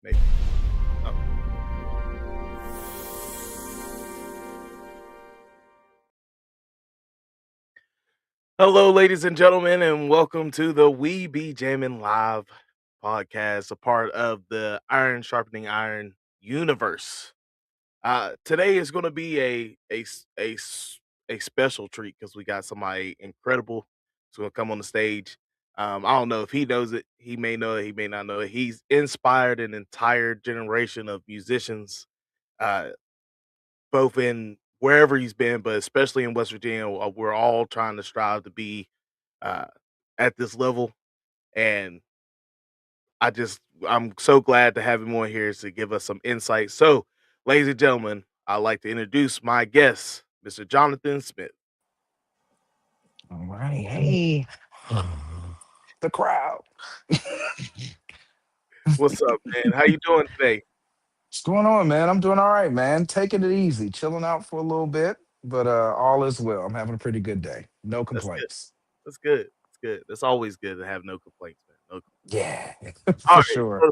Maybe. Oh. Hello, ladies and gentlemen, and welcome to the We Be Jammin live podcast, a part of the Iron Sharpening Iron universe. Today is going to be a special treat because we got somebody incredible who's going to come on the stage. I don't know if he knows it. He may know it. He may not know it. He's inspired an entire generation of musicians, uh, both in wherever he's been, but especially in West Virginia. We're all trying to strive to be uh, at this level, and I'm so glad to have him on here to give us some insight. So, ladies and gentlemen, I'd like to introduce my guest, Mr. Johnathan Smith. All right. Hey, the crowd. What's up, man? How you doing today? What's going on, man? I'm doing all right, man. Taking it easy, chilling out for a little bit, but all is well. I'm having a pretty good day. No That's good. complaints. That's good. That's good. That's always good to have no complaints, man. No. Yeah, All for right, sure. so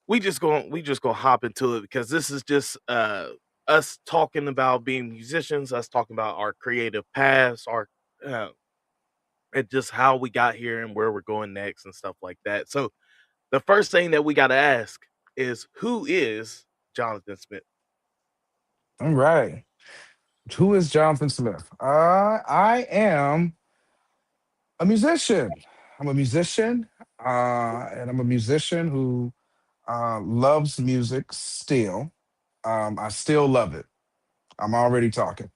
we just gonna hop into it because this is just us talking about being musicians, us talking about our creative paths, our uh, and just how we got here and where we're going next and stuff like that. So the first thing that we got to ask is who is Jonathan Smith? All right. Who is Jonathan Smith? I am a musician. I'm a musician, and I'm a musician who loves music still. I still love it. I'm already talking.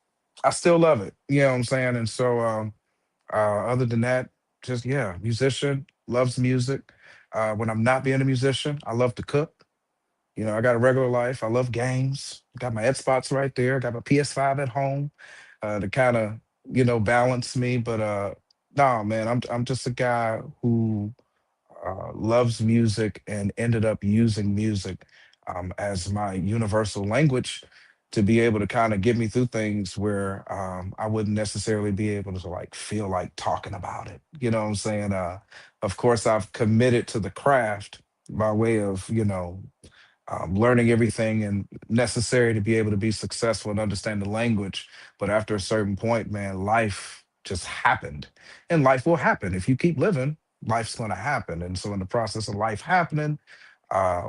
I still love it. You know what I'm saying? And so, other than that, just yeah, musician, loves music. When I'm not being a musician, I love to cook. You know, I got a regular life. I love games. Got my Xbox right there. Got my PS5 at home to kind of balance me. But no, man, I'm just a guy who loves music and ended up using music as my universal language to be able to kind of get me through things where I wouldn't necessarily be able to like feel like talking about it. You know what I'm saying? Of course, I've committed to the craft by way of learning everything and necessary to be able to be successful and understand the language. But after a certain point, man, life just happened, and life will happen if you keep living. Life's going to happen, and so in the process of life happening,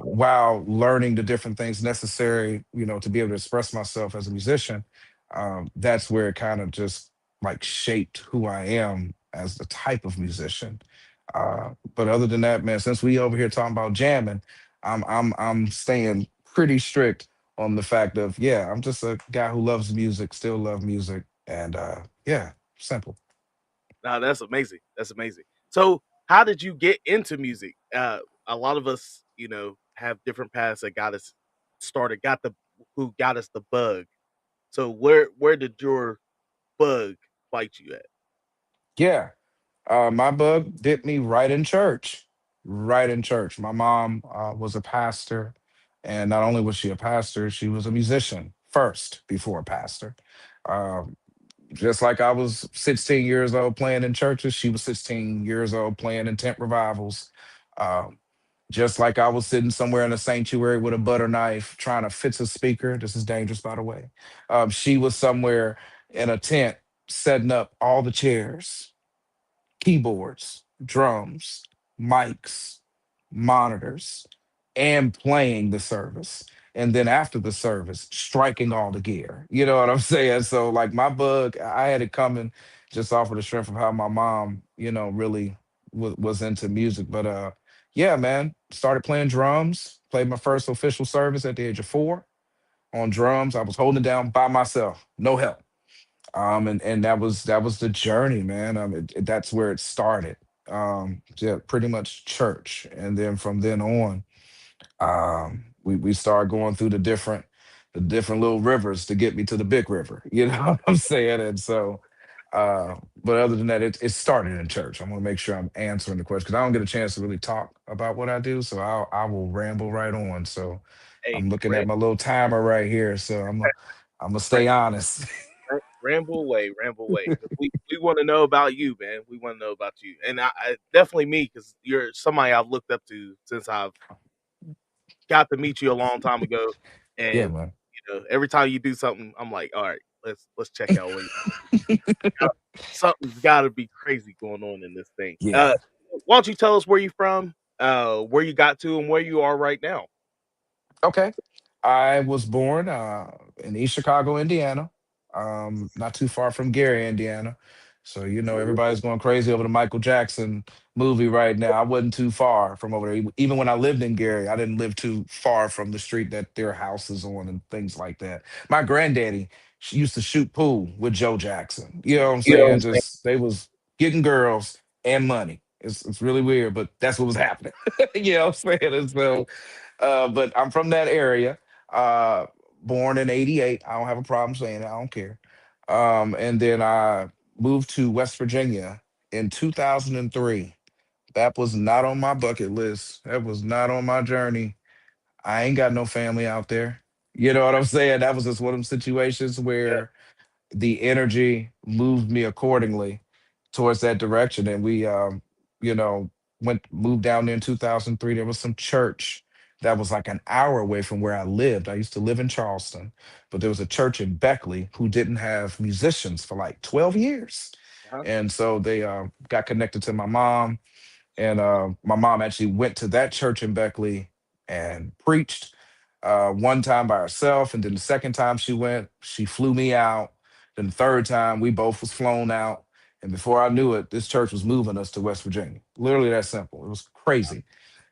while learning the different things necessary, to be able to express myself as a musician, that's where it kind of just like shaped who I am as the type of musician. But other than that, man, since we over here talking about jamming, I'm staying pretty strict on the fact of yeah, I'm just a guy who loves music, still love music, and yeah, simple. Now that's amazing. That's amazing. So how did you get into music? A lot of us, have different paths that got us started, who got us the bug. So where did your bug bite you at? Yeah, my bug bit me right in church, right in church. My mom was a pastor, and not only was she a pastor, she was a musician first before a pastor. Um, just like I was 16 years old playing in churches, she was 16 years old playing in tent revivals. Um, just like I was sitting somewhere in a sanctuary with a butter knife trying to fix a speaker. This is dangerous, by the way. She was somewhere in a tent setting up all the chairs, keyboards, drums, mics, monitors, and playing the service. And then after the service, striking all the gear. You know what I'm saying? So, like, my bug, I had it coming just off of the strength of how my mom, really was into music. But yeah, man, started playing drums, played my first official service at the age of 4 on drums. I was holding it down by myself, no help. And that was the journey, man. That's where it started. Yeah, pretty much church, and then from then on, we started going through the different little rivers to get me to the big river. You know what I'm saying? And so, but other than that, it started in church. I'm gonna make sure I'm answering the question because I don't get a chance to really talk about what I do, so I will ramble right on. So Hey, I'm looking at my little timer right here, so I'm gonna ram, stay honest. ramble away, ramble away. 'Cause we want to know about you, man. We want to know about you, and I definitely me because you're somebody I've looked up to since I've got to meet you a long time ago, Yeah, and man. every time you do something, I'm like, all right, let's check out what something's got to be crazy going on in this thing. Yeah. Why don't you tell us where you from, where you got to, and where you are right now? Okay. I was born in East Chicago, Indiana, not too far from Gary, Indiana. So, everybody's going crazy over the Michael Jackson movie right now. I wasn't too far from over there. Even when I lived in Gary, I didn't live too far from the street that their house is on and things like that. My granddaddy she used to shoot pool with Joe Jackson. You know what I'm You know what I'm saying? saying? Just they was getting girls and money. It's really weird, but that's what was happening. You know what I'm saying? And so but I'm from that area. Uh, Born in '88. I don't have a problem saying it. I don't care. And then I moved to West Virginia in 2003. That was not on my bucket list. That was not on my journey. I ain't got no family out there. You know what I'm saying? That was just one of them situations Yeah, where the energy moved me accordingly towards that direction. And we, you know, moved down there in 2003. There was some church that was like an hour away from where I lived. I used to live in Charleston, but there was a church in Beckley who didn't have musicians for like 12 years. uh-huh, And so they got connected to my mom, and my mom actually went to that church in Beckley and preached one time by herself. And then the second time she went, she flew me out. Then the third time, we both was flown out. And before I knew it, this church was moving us to West Virginia. Literally that simple. It was crazy.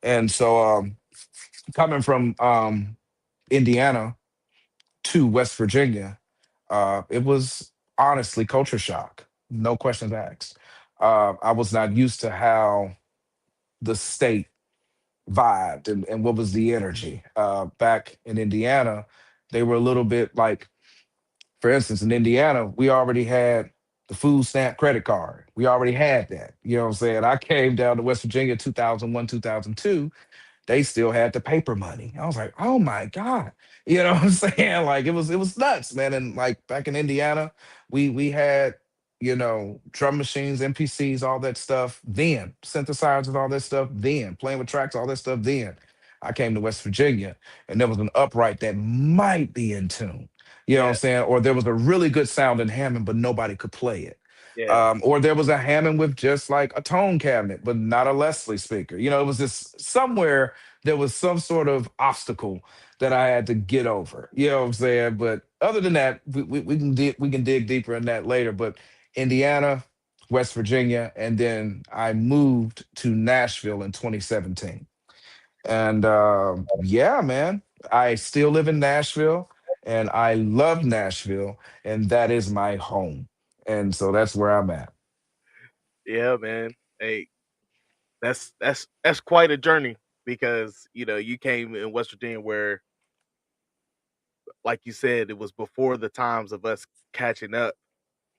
And so coming from Indiana to West Virginia, it was honestly culture shock. No questions asked. I was not used to how the state vibed and what was the energy. Back in Indiana, they were a little bit like, for instance, in Indiana, we already had the food stamp credit card. We already had that. You know what I'm saying? I came down to West Virginia 2001, 2002, they still had the paper money. I was like, oh my God. You know what I'm saying? Like it was nuts, man. And like back in Indiana, we had, drum machines, MPCs, all that stuff then, synthesizers, all that stuff then, playing with tracks, all that stuff then. I came to West Virginia and there was an upright that might be in tune. You know what I'm yeah, saying? Or there was a really good sound in Hammond, but nobody could play it. yeah, Or there was a Hammond with just like a tone cabinet, but not a Leslie speaker. It was just somewhere there was some sort of obstacle that I had to get over. You know what I'm saying? But other than that, we can dig deeper in that later. But Indiana, West Virginia, and then I moved to Nashville in 2017. And yeah, man, I still live in Nashville, and I love Nashville, and that is my home. And so that's where I'm at. yeah, man. Hey, that's quite a journey because you came in West Virginia where, like you said, it was before the times of us catching up,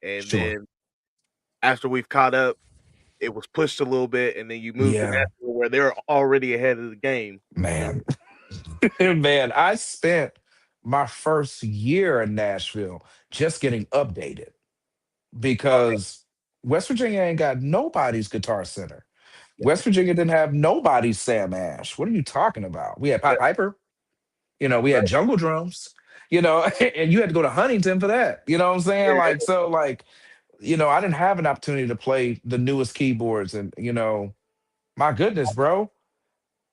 and Sure. then after we've caught up, it was pushed a little bit, and then you moved to Yeah, Nashville where they're already ahead of the game. And man. Man, I spent my first year in Nashville just getting updated okay, because West Virginia ain't got nobody's Guitar Center. yeah, West Virginia didn't have nobody's Sam Ash. What are you talking about? We had yeah, Pied Piper, we had right, Jungle Drums, and you had to go to Huntington for that. You know what I'm saying? yeah, Like, so, like, I didn't have an opportunity to play the newest keyboards. And, my goodness, bro,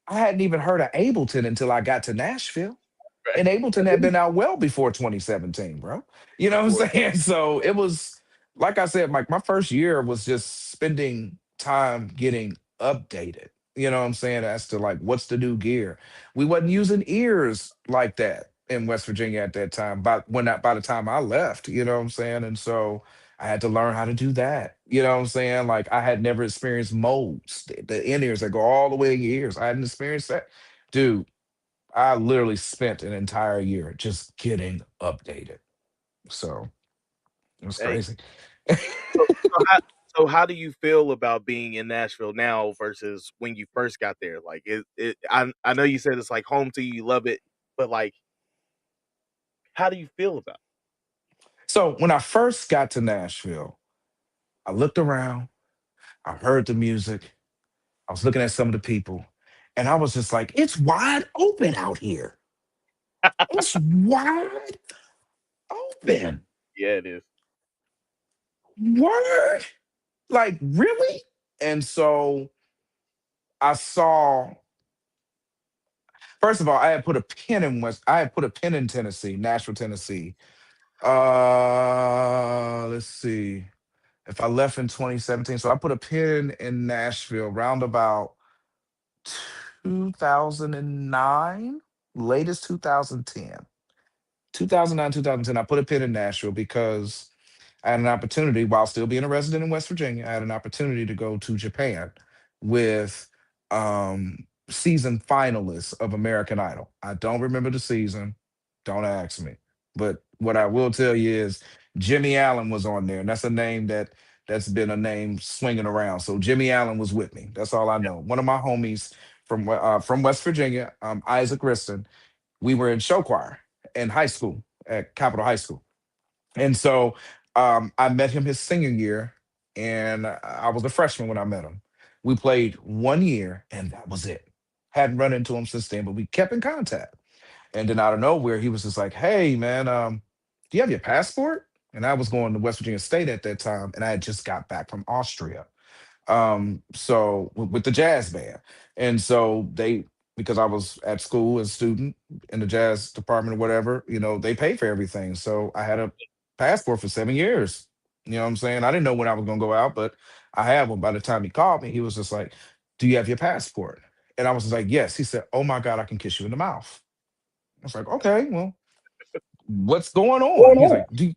I hadn't even heard of Ableton until I got to Nashville. right. And Ableton had been out well before 2017, bro. You know what Before, I'm saying? So it was, like I said, my first year was just spending time getting updated. You know what I'm saying? As to like what's the new gear. We wasn't using ears like that in West Virginia at that time. By the time I left, you know what I'm saying? And so I had to learn how to do that. You know what I'm saying? Like I had never experienced modes, the in ears that go all the way in your ears. I hadn't experienced that. Dude, I literally spent an entire year just getting updated. So it was hey, crazy. so how do you feel about being in Nashville now versus when you first got there? Like, I know you said it's like home to you, you love it, but like, how do you feel about So when I first got to Nashville, I looked around, I heard the music, I was looking at some of the people, And I was just like, it's wide open out here. It's wide open. Yeah, it is. Word? Like, really? And so I saw, first of all, I had put a pin in Tennessee, Nashville, Tennessee. Let's see. If I left in 2017, so I put a pin in Nashville round about 2009, latest 2010. 2009, 2010, I put a pin in Nashville because I had an opportunity, while still being a resident in West Virginia, I had an opportunity to go to Japan with season finalists of American Idol. I don't remember the season. Don't ask me. But what I will tell you is Jimmy Allen was on there, and that's a name that's been a name swinging around. So Jimmy Allen was with me. That's all I know. One of my homies from West Virginia, Isaac Riston. We were in show choir in high school at Capitol High School, and so I met him his senior year, and I was a freshman when I met him. We played 1 year, and that was it. Hadn't run into him since then, but we kept in contact. And then out of nowhere, he was just like, "Hey, man, do you have your passport?" And I was going to West Virginia State at that time, and I had just got back from Austria, with the jazz band. And so they, because I was at school as a student in the jazz department or whatever, they paid for everything, so I had a passport for 7 years. You know what I'm saying? I didn't know when I was going to go out, but I had one. By the time he called me, he was just like, "Do you have your passport?" And I was just like, "Yes." He said, "Oh my God, I can kiss you in the mouth." I was like, "Okay, well, what's going on?" He's like, "Do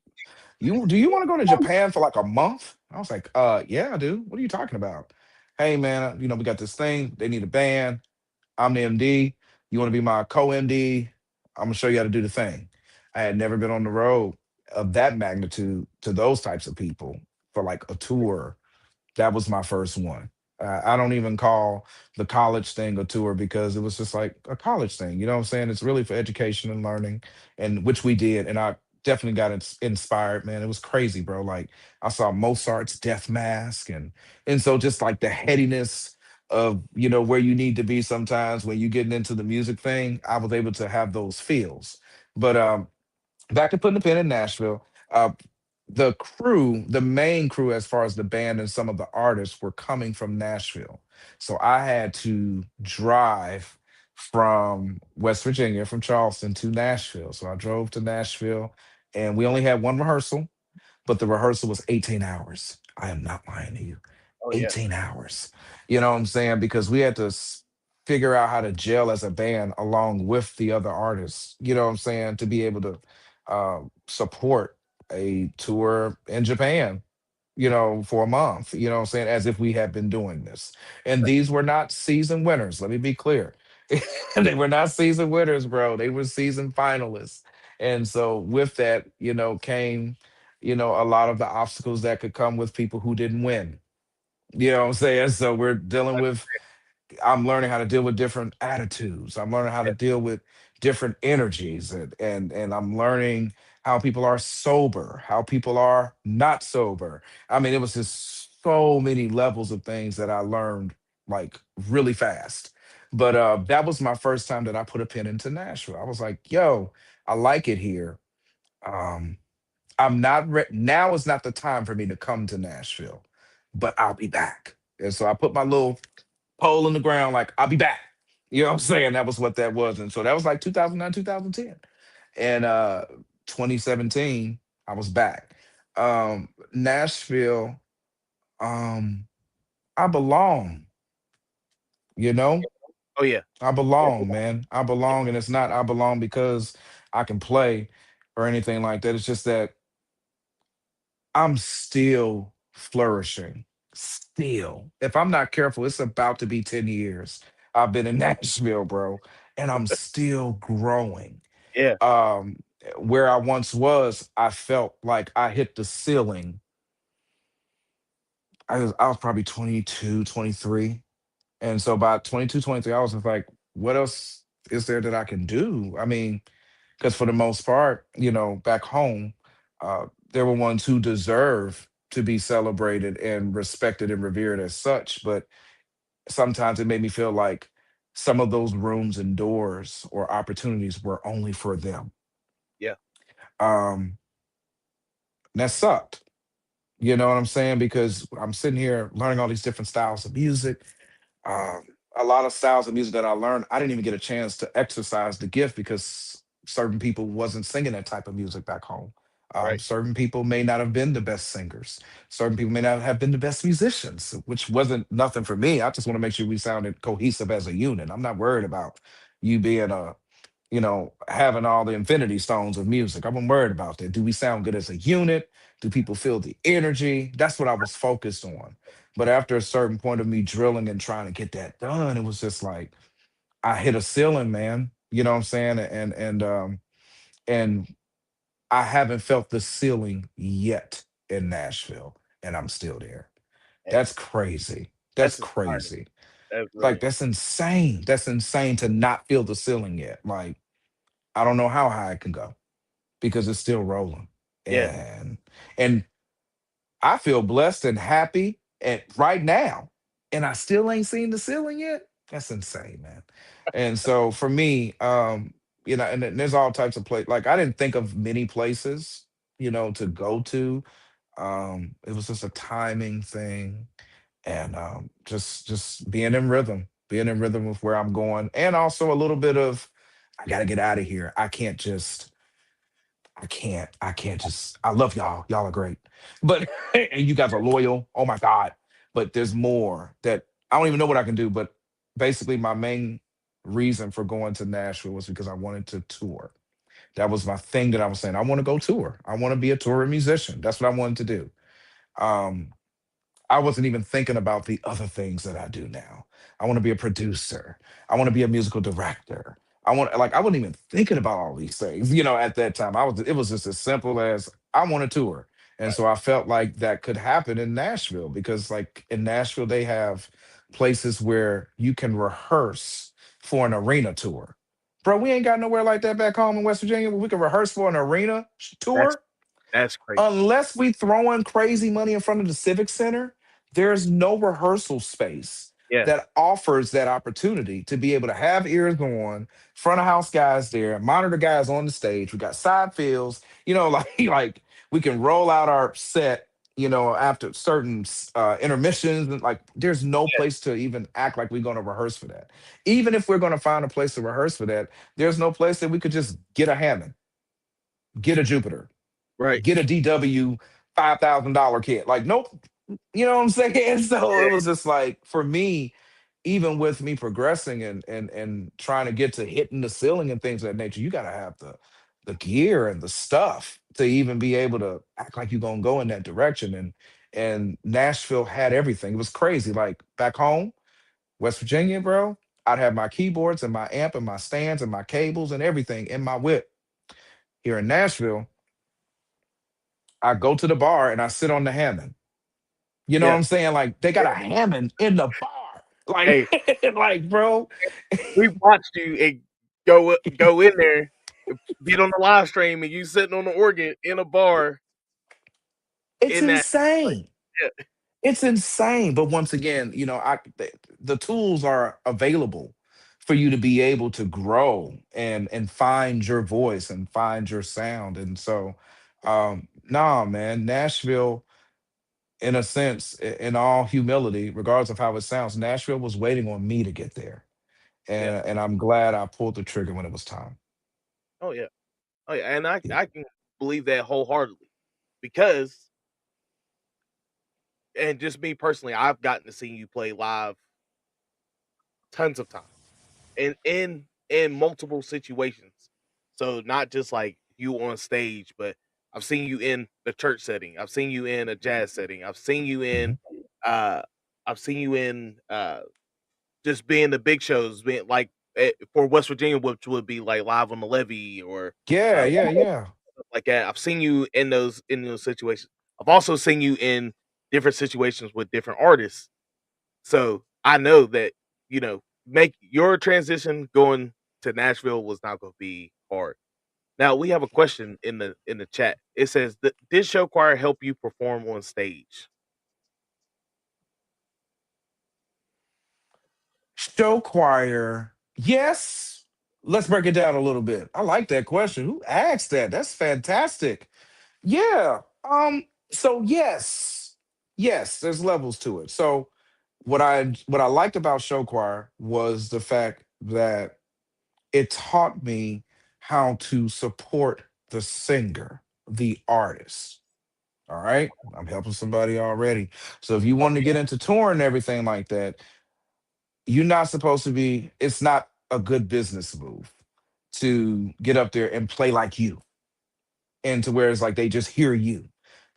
you want to go to Japan for like a month?" I was like, yeah, I do. What are you talking about?" "Hey man, we got this thing. They need a band. I'm the MD. You want to be my co-MD? I'm gonna show you how to do the thing." I had never been on the road of that magnitude to those types of people for like a tour. That was my first one. I don't even call the college thing a tour because it was just like a college thing. You know what I'm saying? It's really for education and learning, and which we did. And I definitely got inspired, man. It was crazy, bro. Like I saw Mozart's Death Mask, and so just like the headiness of where you need to be sometimes when you getting into the music thing, I was able to have those feels. But back to putting the pin in Nashville. The crew, the main crew, as far as the band and some of the artists, were coming from Nashville. So I had to drive from West Virginia, from Charleston to Nashville. So I drove to Nashville, and we only had one rehearsal, but the rehearsal was 18 hours. I am not lying to you. Oh yeah. 18 hours. You know what I'm saying? Because we had to figure out how to gel as a band along with the other artists, you know what I'm saying, to be able to support a tour in Japan, for a month, you know what I'm saying, as if we had been doing this. And these were not season winners, let me be clear. They were not season winners, bro. They were season finalists. And so with that, came, a lot of the obstacles that could come with people who didn't win. You know what I'm saying? So we're dealing with I'm learning how to deal with different attitudes. I'm learning how to Yeah. deal with different energies, and I'm learning how people are sober, how people are not sober. I mean, it was just so many levels of things that I learned like really fast. But that was my first time that I put a pin into Nashville. I was like, "Yo, I like it here. Um, I'm not now is not the time for me to come to Nashville, but I'll be back." And so I put my little pole in the ground, like, "I'll be back." You know what I'm saying? That was what that was. And so that was like 2009, 2010. And 2017, I was back. Nashville, um, I belong, you know? Oh yeah. I belong, man. I belong. And it's not I belong because I can play or anything like that. It's just that I'm still flourishing. Still. If I'm not careful, it's about to be 10 years. I've been in Nashville, bro, and I'm still growing. Yeah. Um, where I once was, I felt like I hit the ceiling. I was probably 22, 23. And so by 22, 23, I was just like, what else is there that I can do? I mean, because for the most part, back home, there were ones who deserve to be celebrated and respected and revered as such. But sometimes it made me feel like some of those rooms and doors or opportunities were only for them. Yeah. Um, that sucked. You know what I'm saying? Because I'm sitting here learning all these different styles of music. Um, a lot of styles of music that I learned, I didn't even get a chance to exercise the gift because certain people wasn't singing that type of music back home. Right. Certain people may not have been the best singers. Certain people may not have been the best musicians, which wasn't nothing for me. I just want to make sure we sounded cohesive as a unit. I'm not worried about you being a having all the infinity stones of music. I'm worried about that. Do we sound good as a unit? Do people feel the energy? That's what I was focused on. But after a certain point of me drilling and trying to get that done, it was just like I hit a ceiling, man. You know what I'm saying? And I haven't felt the ceiling yet in Nashville, and I'm still there. Man, That's crazy. That's that's inspiring. crazy. That's Like really that's insane. That's insane to not feel the ceiling yet. Like I don't know how high it can go because it's still rolling. yeah. And I feel blessed and happy at right now. And I still ain't seen the ceiling yet. That's insane, man. And so for me, and then there's all types of places. Like I didn't think of many places, to go to. It was just a timing thing and just being in rhythm with where I'm going. And also a little bit of I gotta get out of here. I can't just I love y'all. Y'all are great. But and you guys are loyal. Oh my God. But there's more that I don't even know what I can do. But basically my main reason for going to Nashville was because I wanted to tour. That was my thing that I was saying. I want to go tour. I want to be a touring musician. That's what I wanted to do. Um, I wasn't even thinking about the other things that I do now. I want to be a producer. I want to be a musical director. I wasn't even thinking about all these things, at that time. It was just as simple as I want to tour. And Right. so I felt like that could happen in Nashville because like in Nashville they have places where you can rehearse for an arena tour. Bro, we ain't got nowhere like that back home in West Virginia where we can rehearse for an arena That's tour that's crazy. unless we throwing crazy money in front of the Civic Center, there's no rehearsal space Yeah. that offers that opportunity to be able to have ears on, front of house guys there, monitor guys on the stage. We got side fills, like we can roll out our set, after certain intermissions. And like, there's no Yeah. place to even act like we're going to rehearse for that. Even if we're going to find a place to rehearse for that, there's no place that we could just get a Hammond, get a Jupiter, Right. get a DW $5,000 kit. Like, nope. You know what I'm saying? So it Yeah. was just like for me, even with me progressing and trying to get to hitting the ceiling and things of that nature, you gotta have the gear and the stuff to even be able to act like you're gonna go in that direction. And Nashville had everything. It was crazy. Like back home, West Virginia, bro, I'd have my keyboards and my amp and my stands and my cables and everything in my whip. Here in Nashville, I go to the bar and I sit on the Hammond. You know what Yeah. I'm saying? Like they got a Hammond in the bar. Like, Hey, like, bro. we watched you and go in there, get on the live stream, and you sitting on the organ in a bar It's in that. Like, insane. yeah. It's insane. But once again, the tools are available for you to be able to grow and find your voice and find your sound. And so, nah, man, Nashville, in a sense, in all humility, regardless of how it sounds, Nashville was waiting on me to get there. Yeah. And I'm glad I pulled the trigger when it was time. Oh yeah. Oh yeah. And I can believe that wholeheartedly because, and just me personally, I've gotten to see you play live tons of times and in multiple situations. So not just like you on stage, but I've seen you in the church setting. I've seen you in a jazz setting. Mhm. Uh I've seen you in just being the big shows, being like for West Virginia, which would be like Live on the Levee or Yeah, uh yeah, yeah. stuff like that. I've seen you in those situations. I've also seen you in different situations with different artists. So I know that, make your transition going to Nashville was not going to be hard. Now we have a question in the chat. It says, "Did show choir help you perform on stage?" Show choir, yes. Let's break it down a little bit. I like that question. Who asked that? That's fantastic. Yeah. So yes. Yes, there's levels to it. So what I liked about show choir was the fact that it taught me how to support the singer, the artist. All right. I'm helping somebody already. So if you Oh want to get into touring and everything like that, you're not supposed to be, it's not a good business move to get up there and play like you and to where it's like they just hear you.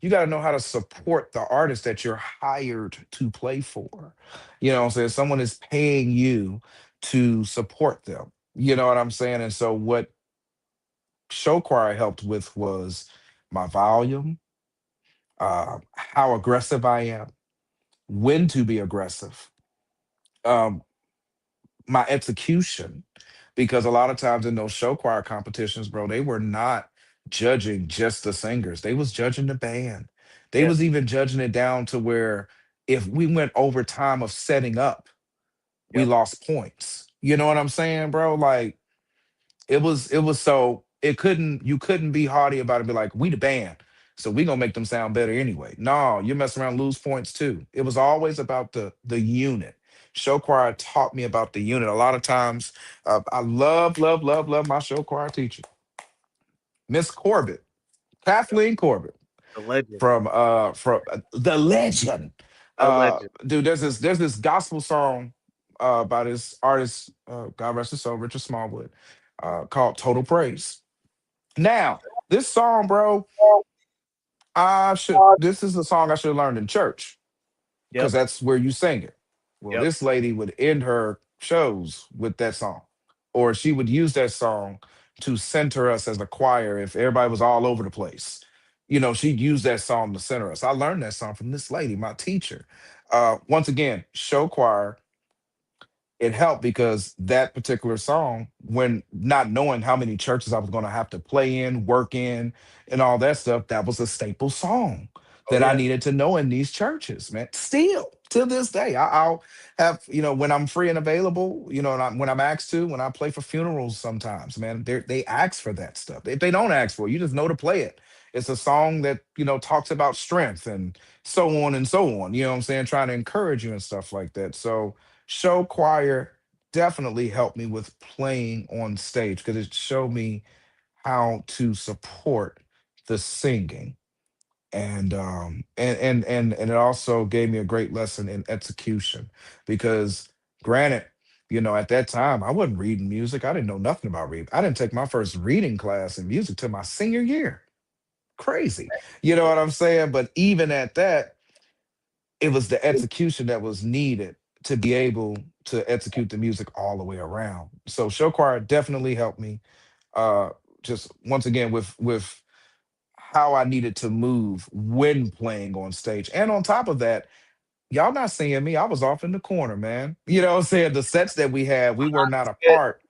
You got to know how to support the artist that you're hired to play for. You know what I'm saying? Someone is paying you to support them. You know what I'm saying? And so what show choir helped with was my volume, how aggressive I am, when to be aggressive, um, my execution. Because a lot of times in those show choir competitions, bro, they were not judging just the singers. They was judging the band. They yeah, was even judging it down to where if we went over time of setting up, we yep. lost points. You know what I'm saying, bro? Like it was so it couldn't you couldn't be hardy about it and be like, we the band. So we gonna make them sound better anyway. No, you mess around, lose points too. It was always about the unit. Show choir taught me about the unit. A lot of times, I love my show choir teacher, Miss Corbett, Yep. Kathleen Corbett, The legend, from the legend. a legend. Dude, there's this gospel song by this artist, God rest his soul, Richard Smallwood, called "Total Praise." Now, this song, bro, this is a song I should have learned in church because Yep, that's where you sing it. Well, yep. this lady would end her shows with that song, or she would use that song to center us as a choir if everybody was all over the place. You know, she'd use that song to center us. I learned that song from this lady, my teacher. Once again, show choir, it helped because that particular song, when not knowing how many churches I was going to have to play in, work in, and all that stuff, that was a staple song Oh that I yeah, needed to know in these churches, man. Still to this day, I'll have, when I'm free and available, when I'm asked to, when I play for funerals sometimes, man, they ask for that stuff. If they don't ask for it, you just know to play it. It's a song that, talks about strength and so on and so on. You know what I'm saying? Trying to encourage you and stuff like that. So, show choir definitely helped me with playing on stage because it showed me how to support the singing, and it also gave me a great lesson in execution because granted, at that time I wasn't reading music. I didn't know nothing about reading. I didn't take my first reading class in music till my senior year. Crazy. You know what I'm saying? But even at that, it was the execution that was needed to be able to execute the music all the way around. So show choir definitely helped me. Uh, just once again with how I needed to move when playing on stage, and on top of that, y'all not seeing me. I was off in the corner, man. You know what I'm saying? The sets that we had, we were not a part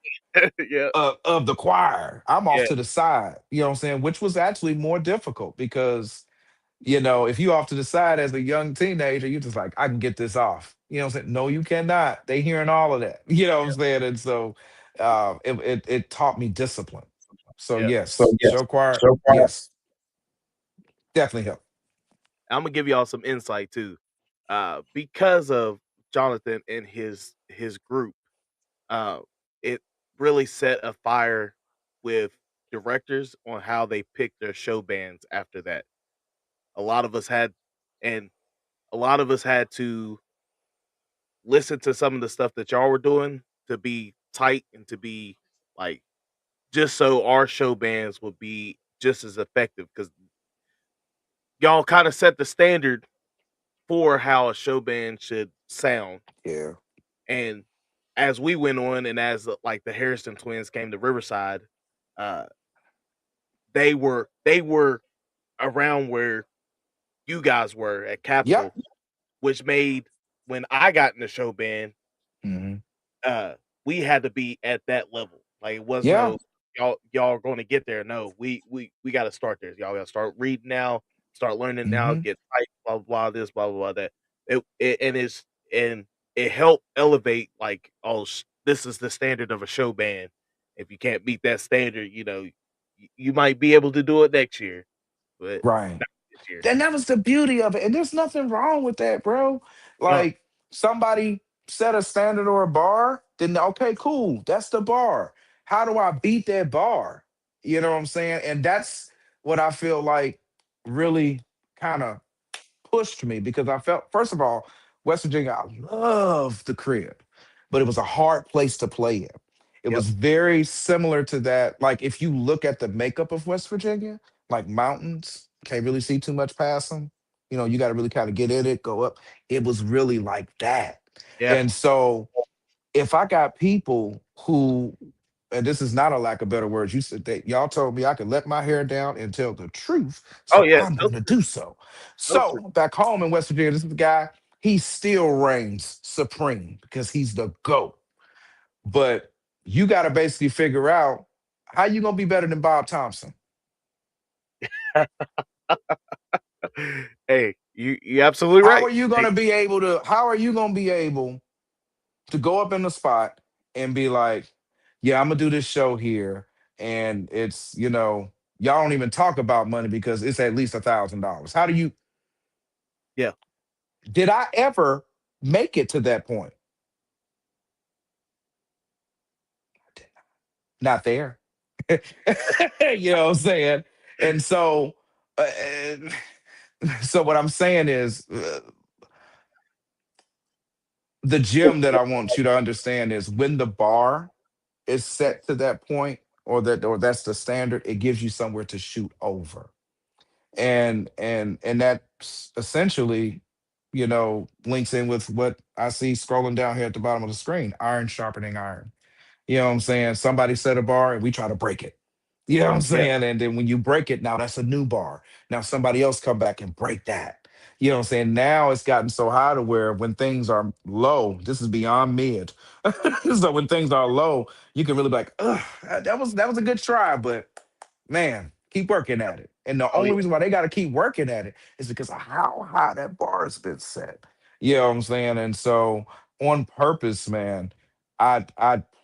yeah, of the choir. I'm off yeah, to the side. You know what I'm saying? Which was actually more difficult because if you off to the side as a young teenager, you just like, I can get this off. You know what I'm saying? No, you cannot. They hearing all of that. You know what I'm saying? And so it taught me discipline. So yeah. yes, show choir, yes, definitely help. I'm gonna give y'all some insight too, because of Jonathan and his group. Uh, it really set a fire with directors on how they picked their show bands after that. A lot of us had, and a lot of us had to listen to some of the stuff that y'all were doing to be tight and to be like just so our show bands would be just as effective because y'all kind of set the standard for how a show band should sound. Yeah. And as we went on, and as like the Harrison twins came to Riverside, uh, they were around where you guys were at Yep. Capitol, which made when I got in the show band, Hmm. uh, we had to be at that level. Like it was Yeah. no y'all are going to get there. No, we got to start there. Y'all got to start reading now, start learning now, Hmm. get tight, blah blah blah, this blah blah blah that. And it's and it helped elevate like, oh, this is the standard of a show band. If you can't meet that standard, you might be able to do it next year, but Right. not this year. And that was the beauty of it. And there's nothing wrong with that, bro. No, Like somebody set a standard or a bar, then okay, cool. That's the bar. How do I beat that bar? You know what I'm saying? And that's what I feel like really kind of pushed me because I felt, first of all, West Virginia, I love the crib, but it was a hard place to play in. It yep. was very similar to that. Like if you look at the makeup of West Virginia, like mountains, can't really see too much past them. You know, you got to really kind of get in it, go up. It was really like that. Yeah. And so if I got people who, and this is not a lack of better words, you said that y'all told me I could let my hair down and tell the truth, Oh, so yeah. I'm Tell going the to truth. do so. Tell the truth. So back home in West Virginia, this is the guy. He still reigns supreme because he's the GOAT. But you got to basically figure out how you gonna be better than Bob Thompson. Hey, you absolutely How right. are you Hey, gonna be able to? How are you gonna be able to go up in the spot and be like, yeah, I'm gonna do this show here, and it's y'all don't even talk about money because it's at least $1,000. How do you? yeah. Did I ever make it to that point? Not there. You know what I'm saying? And so, and so what I'm saying is, the gym that I want you to understand is when the bar is set to that point, or that's the standard, it gives you somewhere to shoot over. And that essentially, links in with what I see scrolling down here at the bottom of the screen: iron sharpening iron. You know what I'm saying? Somebody set a bar and we try to break it. You know what I'm Yeah. saying? And then when you break it, now that's a new bar. Now somebody else come back and break that. You know what I'm saying? Now it's gotten so high to where when things are low, this is beyond mid. So when things are low, you can really be like, ugh, that was a good try, but man, keep working at it. And the Oh, only yeah. reason why they got to keep working at it is because of how high that bar has been set. You know what I'm saying? And so on purpose, man, I'd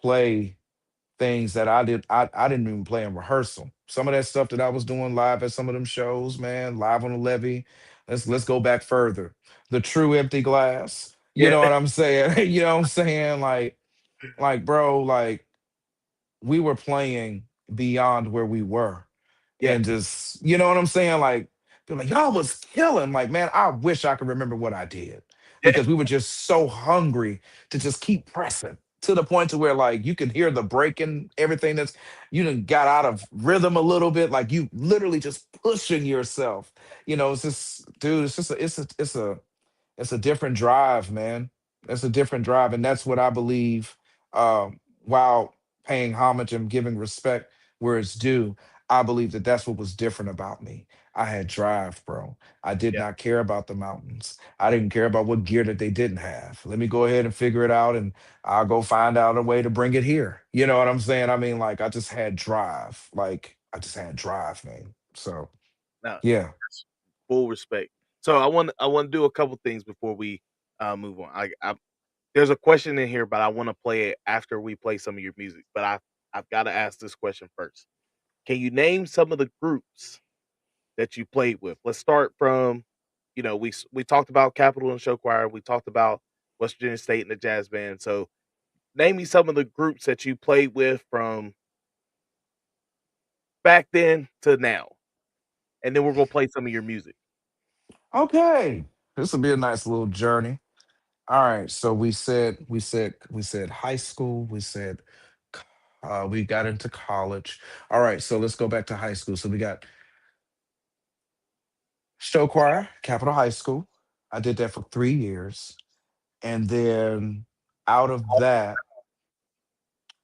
play things that I didn't even play in rehearsal. Some of that stuff that I was doing live at some of them shows, man, live on the levee. Let's go back further. The true empty glass. You Yeah. know what I'm saying? You know what I'm saying? Like bro, like we were playing beyond where we were, Yeah. and just you know what I'm saying, like they're like y'all was killing, like man, I wish I could remember what I did Yeah. because we were just so hungry to just keep pressing to the point to where like you can hear the breaking everything that's you done got out of rhythm a little bit, like you literally just pushing yourself. It's just dude, it's just it's a different drive, man. It's a different drive, and that's what I believe. While paying homage and giving respect where it's due, I believe that that's what was different about me. I had drive, bro. I did Yeah. not care about the mountains. I didn't care about what gear that they didn't have. Let me go ahead and figure it out, and I'll go find out a way to bring it here. You know what I'm saying? I mean, like I just had drive. Like I just had drive, man. So No, yeah. full respect. So I want to do a couple things before we move on. There's a question in here, but I want to play it after we play some of your music. But I've got to ask this question first. Can you name some of the groups that you played with? Let's start from, we talked about Capitol and Show Choir. We talked about West Virginia State and the jazz band. So name me some of the groups that you played with from back then to now, and then we're gonna play some of your music. Okay. This will be a nice little journey. All right, so we said high school, we got into college. All right, so let's go back to high school. So we got show choir, Capital High School. I did that for 3 years. And then out of that,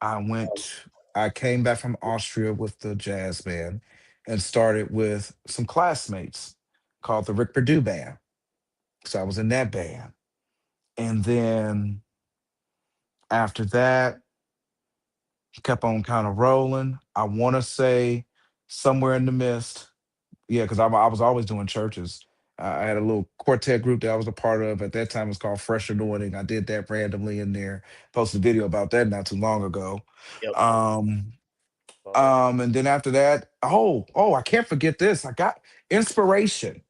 I went, I came back from Austria with the jazz band and started with some classmates called the Rick Perdue Band. So I was in that band. And then after that, kept on kind of rolling. I want to say somewhere in the mist. Yeah, because I was always doing churches. I had a little quartet group that I was a part of. At that time, it was called Fresh Anointing. I did that randomly in there. Posted a video about that not too long ago. Yep. Um, Saw that. and then after that, I can't forget this. I got inspiration.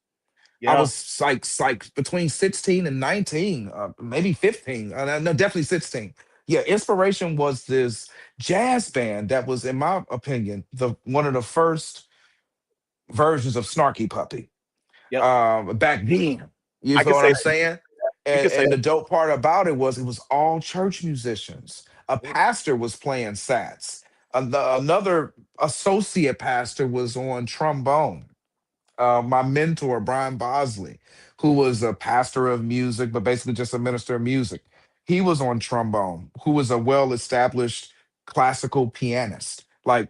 I Yeah. was like between 16 and 19, maybe 15. No, definitely 16. Yeah, Inspiration was this jazz band that was, in my opinion, the one of the first versions of Snarky Puppy Yep. back then. You I can feel what say I'm that. saying? You can say And that. the dope part about it was all church musicians. A Mhm. pastor was playing sats. Yep. Another associate pastor was on trombone. My mentor, Brian Bosley, who was a pastor of music, but basically just a minister of music, he was on trombone, who was a well established classical pianist, like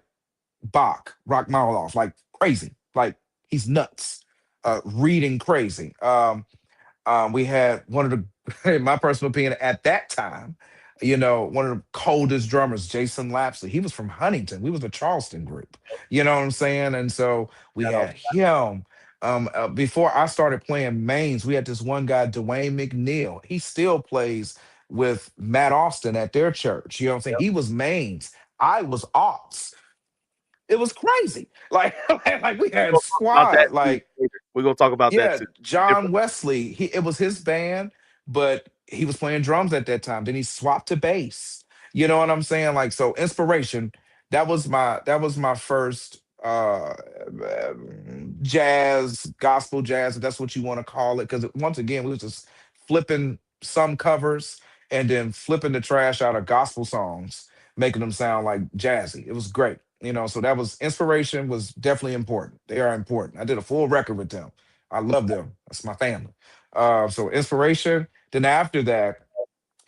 Bach, Rachmaninoff, like crazy, like he's nuts, reading crazy. We had one of the, in my personal opinion, at that time, one of the coldest drummers, Jason Lapsley. He was from Huntington. We was a Charleston group. You know what I'm saying? And so we Shout out had to him. Before I started playing mains, we had this one guy, Dwayne McNeil. He still plays with Matt Austin at their church. You know what I'm saying? Yep. He was mains. I was ops. It was crazy. Like, like we We're had gonna talk about that squad. too Like later. We're gonna talk about that yeah, too. John Different. Wesley. It was his band, but he was playing drums at that time. Then he swapped to bass. You know what I'm saying? Like so, inspiration. That was my first jazz, gospel jazz, if that's what you want to call it. Because once again, we was just flipping some covers and then flipping the trash out of gospel songs, making them sound like jazzy. It was great. So that was inspiration was definitely important. They are important. I did a full record with them. I love them. That's my family. So inspiration. Then after that,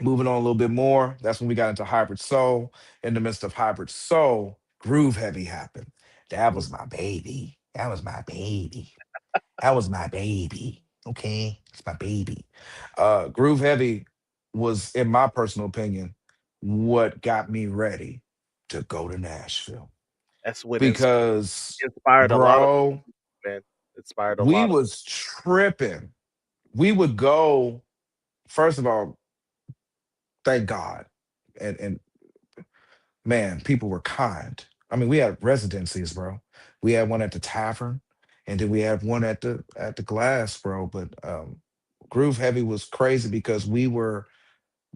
moving on a little bit more, that's when we got into hybrid soul. In the midst of hybrid soul, groove heavy happened. That Mhm. was my baby. That was my baby. That was my baby. Okay, it's my baby. Groove heavy was, in my personal opinion, what got me ready to go to Nashville That's what because, inspired a lot of bro, man. Inspired a we lot of was tripping. We would go. First of all, thank God, and man, people were kind. I mean, we had residencies, bro. We had one at the tavern, and then we had one at the Glass, bro. But Groove Heavy was crazy because we were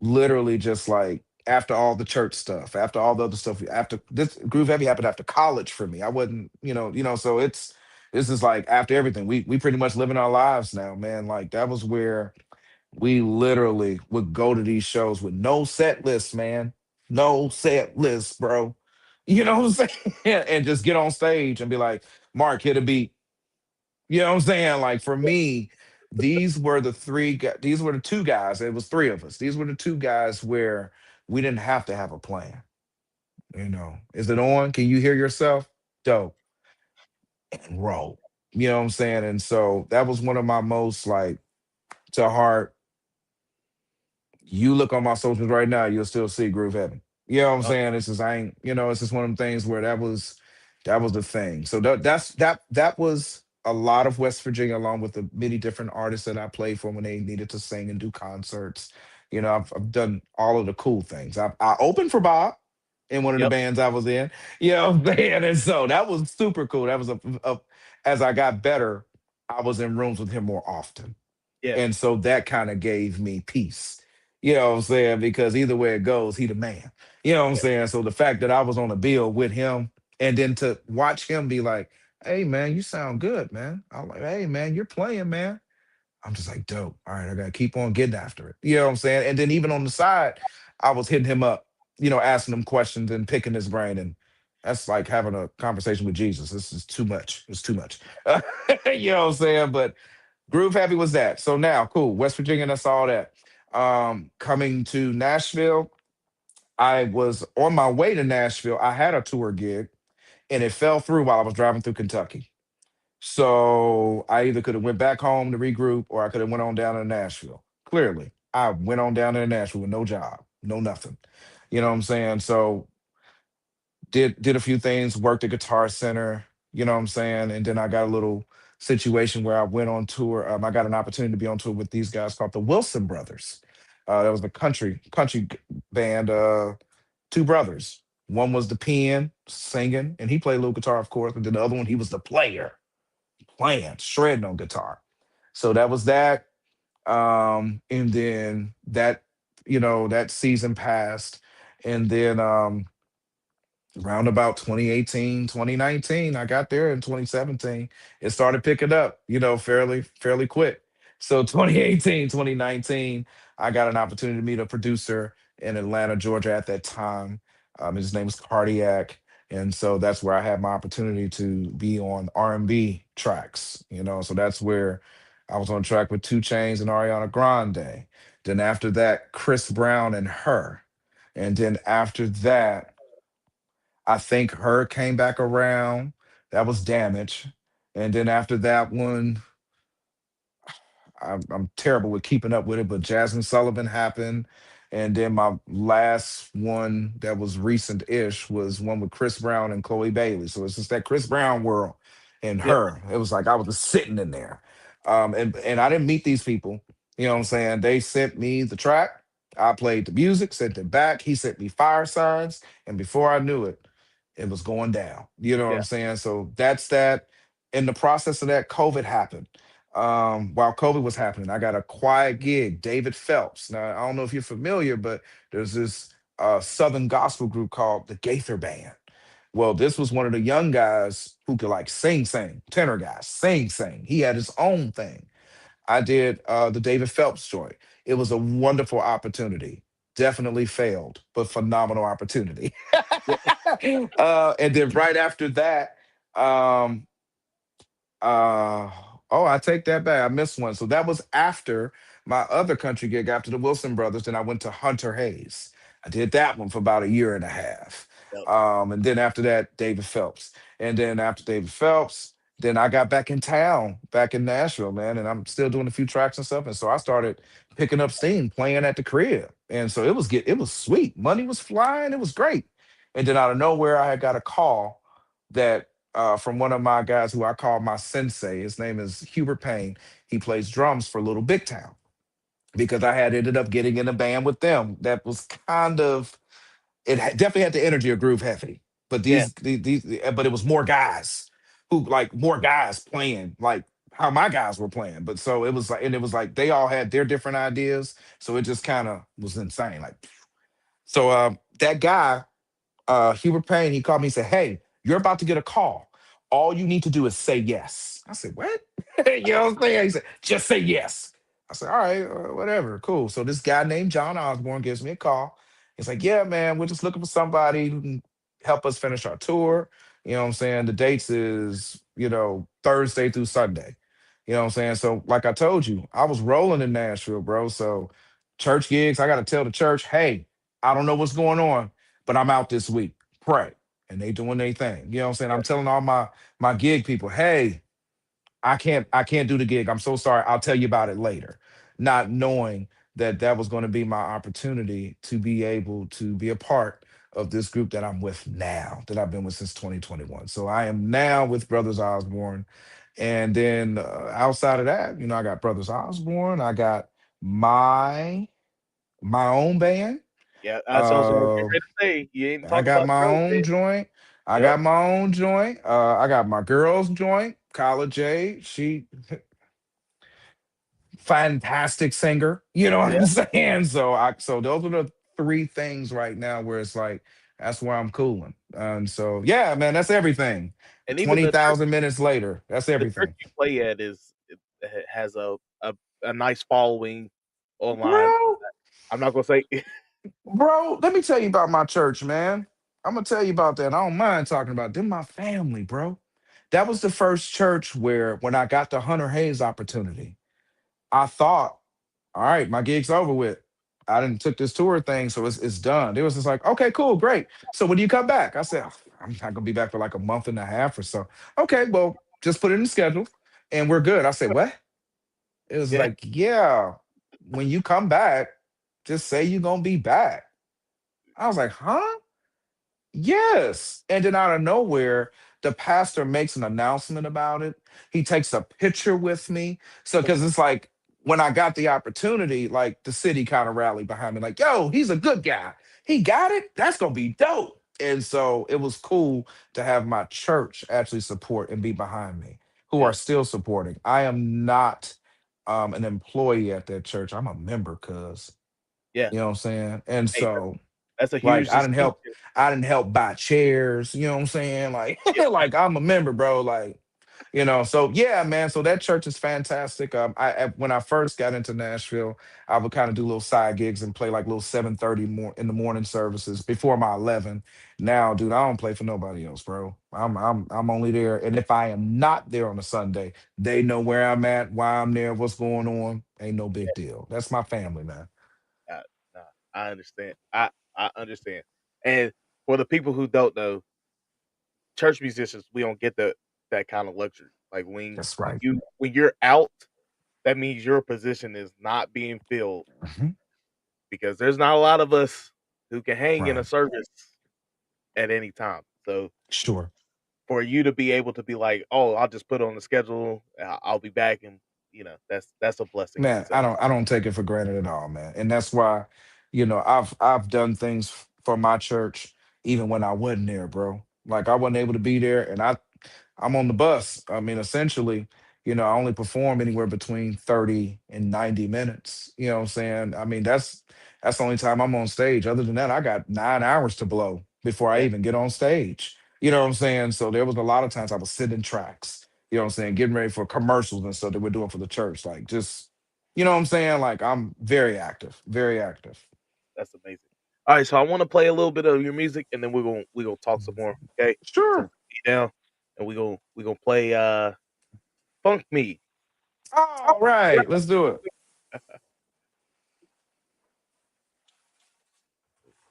literally just like after all the church stuff, after all the other stuff. After this, Groove Heavy happened after college for me. I wasn't, So this is like after everything. We pretty much living our lives now, man. Like that was where we literally would go to these shows with no set list, man. No set list, bro. You know what I'm saying? And just get on stage and be like, Mark, hit a beat. You know what I'm saying? Like for me, these were the two guys. It was three of us. These were the two guys where we didn't have to have a plan. Is it on? Can you hear yourself? Dope. And roll. You know what I'm saying? And so that was one of my most like to heart. You look on my socials right now, you'll still see Groove Heaven. You know what I'm oh, saying? It's just I ain't, it's just one of them things where that was the thing. So that was a lot of West Virginia, along with the many different artists that I played for when they needed to sing and do concerts. I've done all of the cool things. I opened for Bob in one of the yep, bands I was in. You know what I'm saying? And so that was super cool. That was as I got better, I was in rooms with him more often. yeah, And so that kind of gave me peace. You know what I'm saying? Because either way it goes, he the man. You know what I'm yeah, saying? So the fact that I was on a bill with him and then to watch him be like, hey man, you sound good, man. I'm like, hey man, you're playing, man. I'm just like, dope. All right, I gotta keep on getting after it. You know what I'm saying? And then even on the side, I was hitting him up, asking him questions and picking his brain. And that's like having a conversation with Jesus. This is too much. It's too much. You know what I'm saying? But Groove Happy was that. So now, cool. West Virginia, that's all that. Coming to Nashville, I was on my way to Nashville. I had a tour gig and it fell through while I was driving through Kentucky. So I either could have went back home to regroup or I could have went on down to Nashville. Clearly, I went on down to Nashville with no job, no nothing. You know what I'm saying? So did a few things, worked at Guitar Center, you know what I'm saying? And then I got a little situation where I went on tour. I got an opportunity to be on tour with these guys called the Wilson Brothers. That was a band. Two brothers. One was the pen singing, and he played a little guitar, of course. But then the other one, he was the player, playing, shredding on guitar. So that was that. And then that, that season passed, and then around about 2018, 2019, I got there in 2017. It started picking up, fairly quick. So 2018, 2019, I got an opportunity to meet a producer in Atlanta, Georgia at that time. His name is Cardiac. And so that's where I had my opportunity to be on R&B tracks, so that's where I was on track with Two Chains and Ariana Grande. Then after that, Chris Brown and Her. And then after that, I think her came back around. That was Damage. And then after that one, I'm terrible with keeping up with it, but Jasmine Sullivan happened. And then my last one that was recent-ish was one with Chris Brown and Chloe Bailey. So it's just that Chris Brown world and Yep. her. It was like I was just sitting in there. And I didn't meet these people. You know what I'm saying? They sent me the track. I played the music, sent it back. He sent me fire signs. And before I knew it, it was going down. You know what Yeah. I'm saying? So that's that. In the process of that, COVID happened. While COVID was happening, I got a quiet gig. David Phelps. Now I don't know if you're familiar, but there's this Southern gospel group called the Gaither Band. Well, this was one of the young guys who could like sing, tenor guy, sing. He had his own thing. I did the David Phelps joint. It was a wonderful opportunity. Definitely failed, but phenomenal opportunity. Yeah. And then right after that, um, uh oh, I take that back. I missed one. So that was after my other country gig after the Wilson Brothers. Then I went to Hunter Hayes. I did that one for about a year and a half. Yep. And then after that, David Phelps. And then after David Phelps, then I got back in town, back in Nashville, man. And I'm still doing a few tracks and stuff. And so I started picking up steam, playing at the crib. And so it was sweet. Money was flying. It was great. And then out of nowhere, I had got a call that from one of my guys who I call my sensei. His name is Hubert Payne. He plays drums for Little Big Town because I had ended up getting in a band with them. That was kind of definitely had the energy of Groove Heavy, but Yeah. but it was more guys who like more guys playing like how my guys were playing. But so it was like, and it was like they all had their different ideas, so it just kind of was insane. Like so, that guy Hubert Payne, he called me and said, "Hey, you're about to get a call. All you need to do is say yes." I said, "What?" You know what I'm saying? He said, "Just say yes." I said, "All right, whatever, cool." So this guy named John Osborne gives me a call. He's like, "Yeah, man, we're just looking for somebody who can help us finish our tour." You know what I'm saying? The dates is, Thursday through Sunday. You know what I'm saying? So, like I told you, I was rolling in Nashville, bro. So, church gigs, I got to tell the church, hey, I don't know what's going on, but I'm out this week. Pray. And they doing their thing. You know what I'm saying? Yeah. I'm telling all my gig people, hey, I can't do the gig. I'm so sorry. I'll tell you about it later. Not knowing that that was going to be my opportunity to be able to be a part of this group that I'm with now, that I've been with since 2021. So I am now with Brothers Osborne. And then outside of that, I got Brothers Osborne. I got my my own band. Yeah. That's what I was getting Uh, ready to say. You ain't I talk got about my your own own band. joint. I Yep. got my own joint. I got my girl's joint. Kyla J. She fantastic singer. You know what Yeah. I'm saying? So those are the three things right now where it's like that's where I'm cooling. And so yeah, man, that's everything. And even Twenty thousand minutes later, that's the church everything, you play at has a nice following online. bro. I'm not gonna say. Bro, let me tell you about my church, man. I'm gonna tell you about that. I don't mind talking about them. My family, bro. That was the first church where when I got the Hunter Hayes opportunity, I thought, all right, my gig's over with. I didn't took this tour thing, so it's done. It was just like, okay, cool, great. So when do you come back? I said, I'm not gonna be back for like a month and a half or so. Okay, well, just put it in the schedule and we're good. I said, what? It was Yeah. like, yeah, when you come back, just say you're gonna be back. I was like, huh? Yes. And then out of nowhere, the pastor makes an announcement about it. He takes a picture with me. So because it's like when I got the opportunity, like the city kind of rallied behind me, like, yo, he's a good guy. He got it. That's gonna be dope. And so it was cool to have my church actually support and be behind me, who are Yeah, still supporting. I am not an employee at that church. I'm a member, cuz. yeah. You know what I'm saying? And Hey, so that's a like huge distinction. I didn't help buy chairs, you know what I'm saying? Like Yeah, like I'm a member, bro. Like, so yeah, man. So that church is fantastic. When I first got into Nashville, I would kind of do little side gigs and play like little 7:30 more in the morning services before my 11. Now, dude, I don't play for nobody else, bro. I'm only there. And if I am not there on a Sunday, they know where I'm at, why I'm there, what's going on. Ain't no big deal. That's my family, man. nah, nah, I understand. I understand. And for the people who don't know, church musicians, we don't get that kind of luxury. Like That's right. when you're out, that means your position is not being filled Mhm. because there's not a lot of us who can hang in a Right. service at any time. So Sure. for you to be able to be like, "Oh, I'll just put it on the schedule. I'll be back," and that's a blessing in Man, itself. I don't take it for granted at all, man. And that's why, I've done things for my church even when I wasn't there, bro. Like I wasn't able to be there, and I'm on the bus. I mean, essentially, I only perform anywhere between 30 and 90 minutes. You know what I'm saying? I mean, that's the only time I'm on stage. Other than that, I got 9 hours to blow before I Yeah, even get on stage. You know what I'm saying? So there was a lot of times I was sitting tracks, you know what I'm saying, getting ready for commercials and stuff that we're doing for the church. Like just, you know what I'm saying? Like I'm very active, very active. that's amazing. All right, so I want to play a little bit of your music, and then we're gonna talk some more. Okay, so Sure. be down, and we gonna play Funk Me. All right, let's do it. Let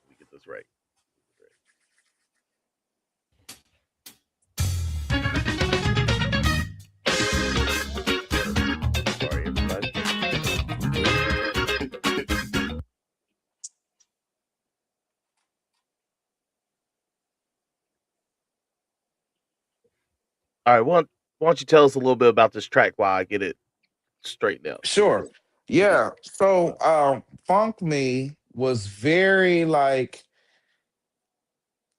me get this right. Sorry, everybody. You good? All right, why don't you tell us a little bit about this track while I get it straightened out? Sure. Get this. Yeah. So Funk Me was very like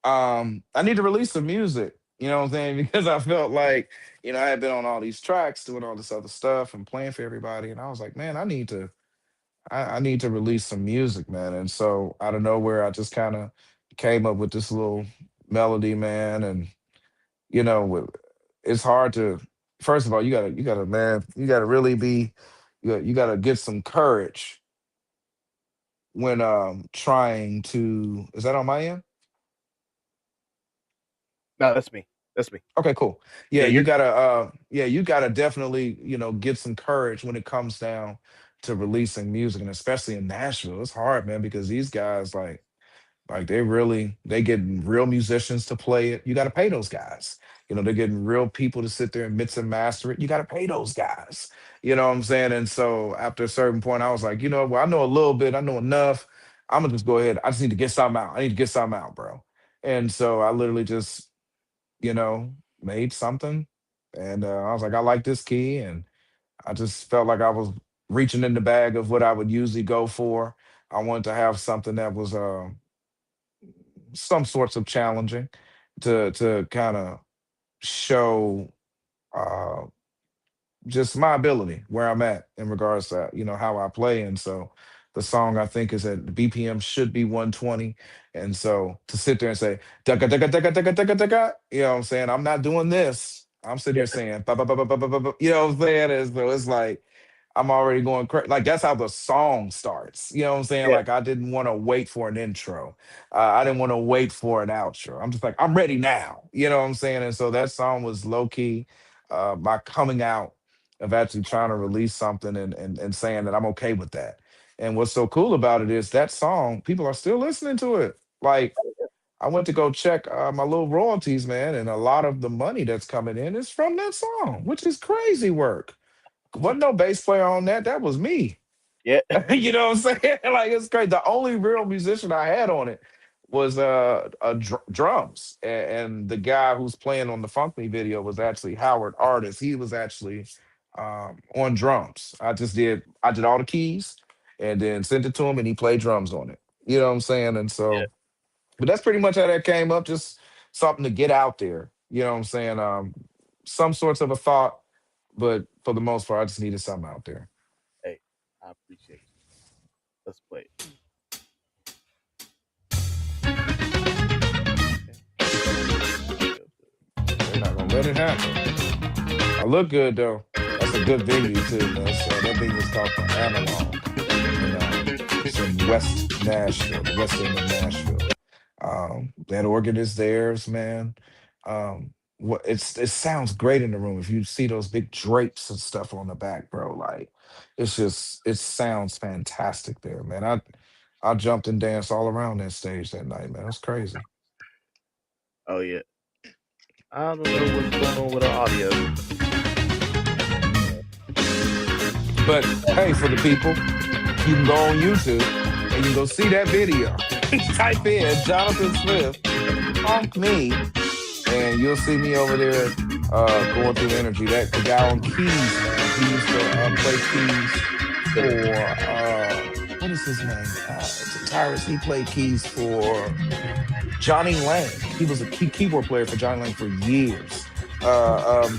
I need to release some music, you know what I'm saying? Because I felt like, I had been on all these tracks doing all this other stuff and playing for everybody. And I was like, man, I need to release some music, man. And so out of nowhere, I just kind of came up with this little melody, man. And it's hard to first of all, you gotta really be you gotta get some courage when trying to is that on my end? No, that's me. That's me. Okay, cool. Yeah, Yeah, you're good. you gotta definitely, get some courage when it comes down to releasing music, and especially in Nashville. It's hard, man, because these guys like they getting real musicians to play it. You gotta pay those guys. They're getting real people to sit there and mix and master it. You gotta pay those guys. You know what I'm saying? And so after a certain point, I was like, well, I know a little bit, I know enough. I'm gonna just go ahead. I just need to get something out. I need to get something out, bro. And so I literally just you know, made something. And I was like, I like this key. And I just felt like I was reaching in the bag of what I would usually go for. I wanted to have something that was some sorts of challenging to kind of show uh, just my ability where I'm at in regards to how I play. And so the song I think is that the BPM should be 120. And so to sit there and say "Dugga, dugga, dugga, dugga, dugga, dugga," you know what I'm saying? I'm not doing this. I'm sitting Yeah, here saying "Ba, ba, ba, ba, ba, ba, ba, ba," you know what I'm saying? And so it's like I'm already going crazy. Like that's how the song starts. You know what I'm saying? yeah. Like I didn't want to wait for an intro. I didn't want to wait for an outro. I'm just like, I'm ready now. You know what I'm saying? And so that song was low key my coming out of actually trying to release something and saying that I'm okay with that. And what's so cool about it is that song, people are still listening to it. Like I went to go check my little royalties, man, and a lot of the money that's coming in is from that song, which is crazy work. Wasn't no bass player on that. That was me. Yeah. You know what I'm saying? Like it's crazy. The only real musician I had on it was drums, and the guy who's playing on the Funk Me video was actually Howard Artist. He was actually on drums. I did all the keys and then sent it to him, and he played drums on it. You know what I'm saying? And Yeah. so, but that's pretty much how that came up. Just something to get out there. You know what I'm saying? Some sorts of a thought, but for the most part, I just needed something out there. Hey, I appreciate you. Let's play it. They're not gonna let it happen. I look good though. That's a good venue too. That venue is called the Analog, and it's in West Nashville, the west end of Nashville. That organ is theirs, man. It sounds great in the room. If you see those big drapes and stuff on the back, bro, like it sounds fantastic there, man. I jumped and danced all around that stage that night, man. That's crazy. Oh yeah. I don't know what's going on with our audio. Mm. But hey, for the people, you can go on YouTube and you can go see that video. Type in Jonathan Smith, Punk Me, and you'll see me over there going through energy. That the guy on keys, man. He used to play keys for what is his name? It's a Tyrus. He played keys for Johnny Lang. He was a keyboard player for Johnny Lang for years.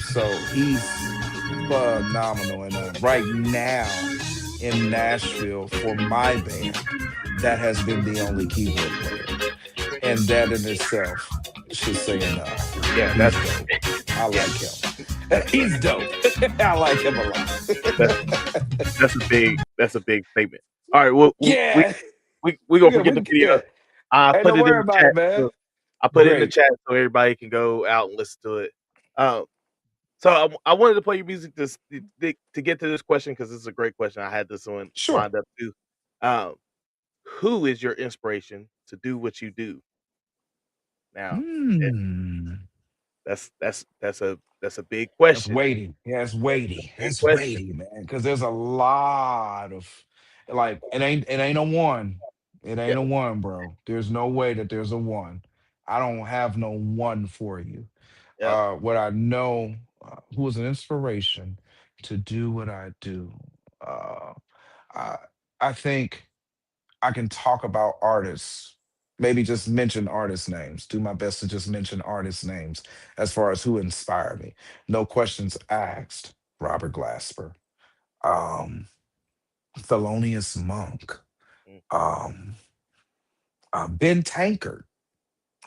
So he's phenomenal. And right now in Nashville for my band, that has been the only keyboard player. And that in itself should say enough. Yeah, He's dope. I yeah, like him. He's dope. I like him a that's lot. that's a big statement. All right, well, Yeah. we gonna Yeah, forget we the video. good. I Hey, put don't it in worry the about chat. it, man. I put it in the Great. chat so everybody can go out and listen to it. Um, so I wanted to play your music to get to this question because this is a great question. I had this one Sure. lined up too. Um, who is your inspiration to do what you do now? eh, Hmm. that's a big That's question. weighty. Yeah, it's That's a weighty. big That's question. weighty, man. Because there's a lot of like it ain't a one. It Yeah, ain't a one, bro. There's no way that there's a one. I don't have no one for you. yeah. What I know, who was an inspiration to do what I do. Uh, I I think I can talk about artists, maybe just mention artist names, do my best to just mention artist names as far as who inspired me. No questions asked. Robert Glasper, um, Thelonious Monk, Mm. um, Ben Tankard,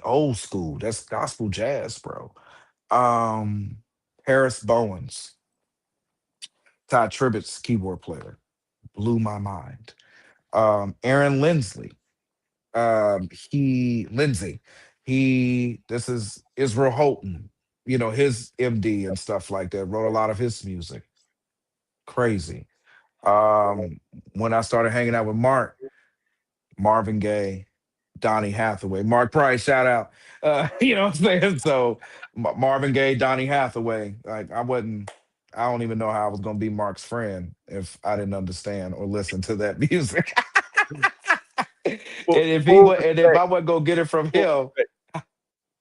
old school. That's gospel jazz, bro. Um, Harris Bowens, Todd Tribbett's keyboard player, blew my mind. Aaron Lindsley, he Lindsay, he this is Israel Houghton, his MD and stuff like that, wrote a lot of his music. Crazy. When I started hanging out with Marvin Gaye, Donny Hathaway, Mark Price, shout out. You know what I'm saying? So Marvin Gaye, Donny Hathaway, like I don't even know how I was gonna be Mark's friend if I didn't understand or listen to that music. and if I wasn't gonna get it from Full him, respect.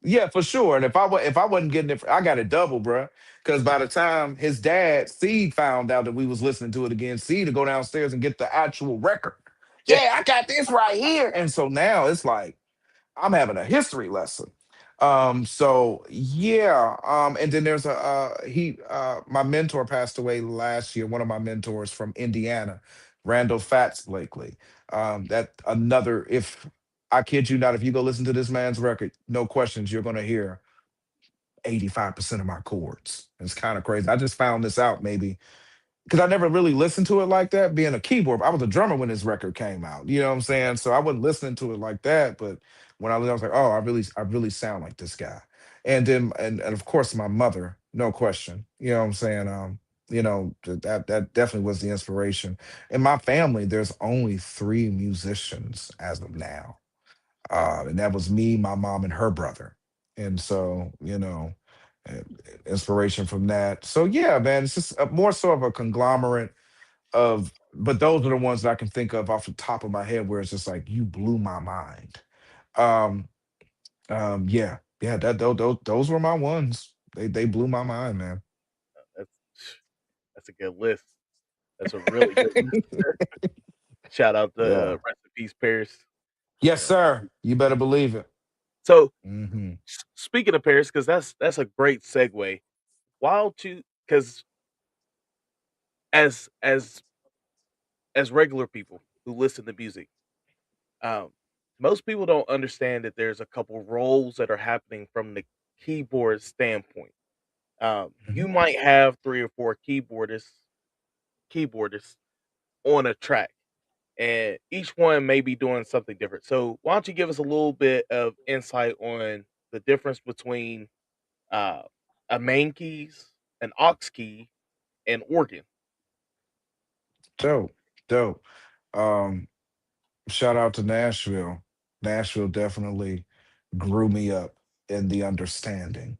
yeah, for sure. And if I wasn't getting it, I got it double, bruh. Because by the time his dad Seed found out that we was listening to it again, Seed to go downstairs and get the actual record. Yeah. Yeah, I got this right here. And so now it's like I'm having a history lesson. So yeah. And then there's my mentor passed away last year, one of my mentors from Indiana, Randall Fats Blakely. That another if I kid you not, if you go listen to this man's record, no questions, you're gonna hear 85% of my chords. It's kind of crazy. I just found this out maybe because I never really listened to it like that. Being a keyboard, I was a drummer when this record came out. You know what I'm saying? So I wasn't listening to it like that. But when I was like, oh, I really sound like this guy. And then, and of course, my mother, no question. You know what I'm saying? That definitely was the inspiration. In my family, there's only three musicians as of now, and that was me, my mom, and her brother. And so, uh, inspiration from that. So yeah, man, it's just more so of a conglomerate but those are the ones that I can think of off the top of my head where it's just like you blew my mind. Um, yeah, yeah, those were my ones. They blew my mind, man. That's that's a good list. That's a really good list. Shout out to Yeah. rest in peace, Paris. Yes, Yeah. sir. You better believe it. So Hmm. speaking of Paris, because that's a great segue. While to because as as regular people who listen to music, um, most people don't understand that there's a couple roles that are happening from the keyboard standpoint. Hmm. You might have three or four keyboardists on a track, and each one may be doing something different. So why don't you give us a little bit of insight on the difference between uh, a main keys, an aux key, and organ? Dope, dope. Um, Shout out to Nashville. Nashville definitely grew me up in the understanding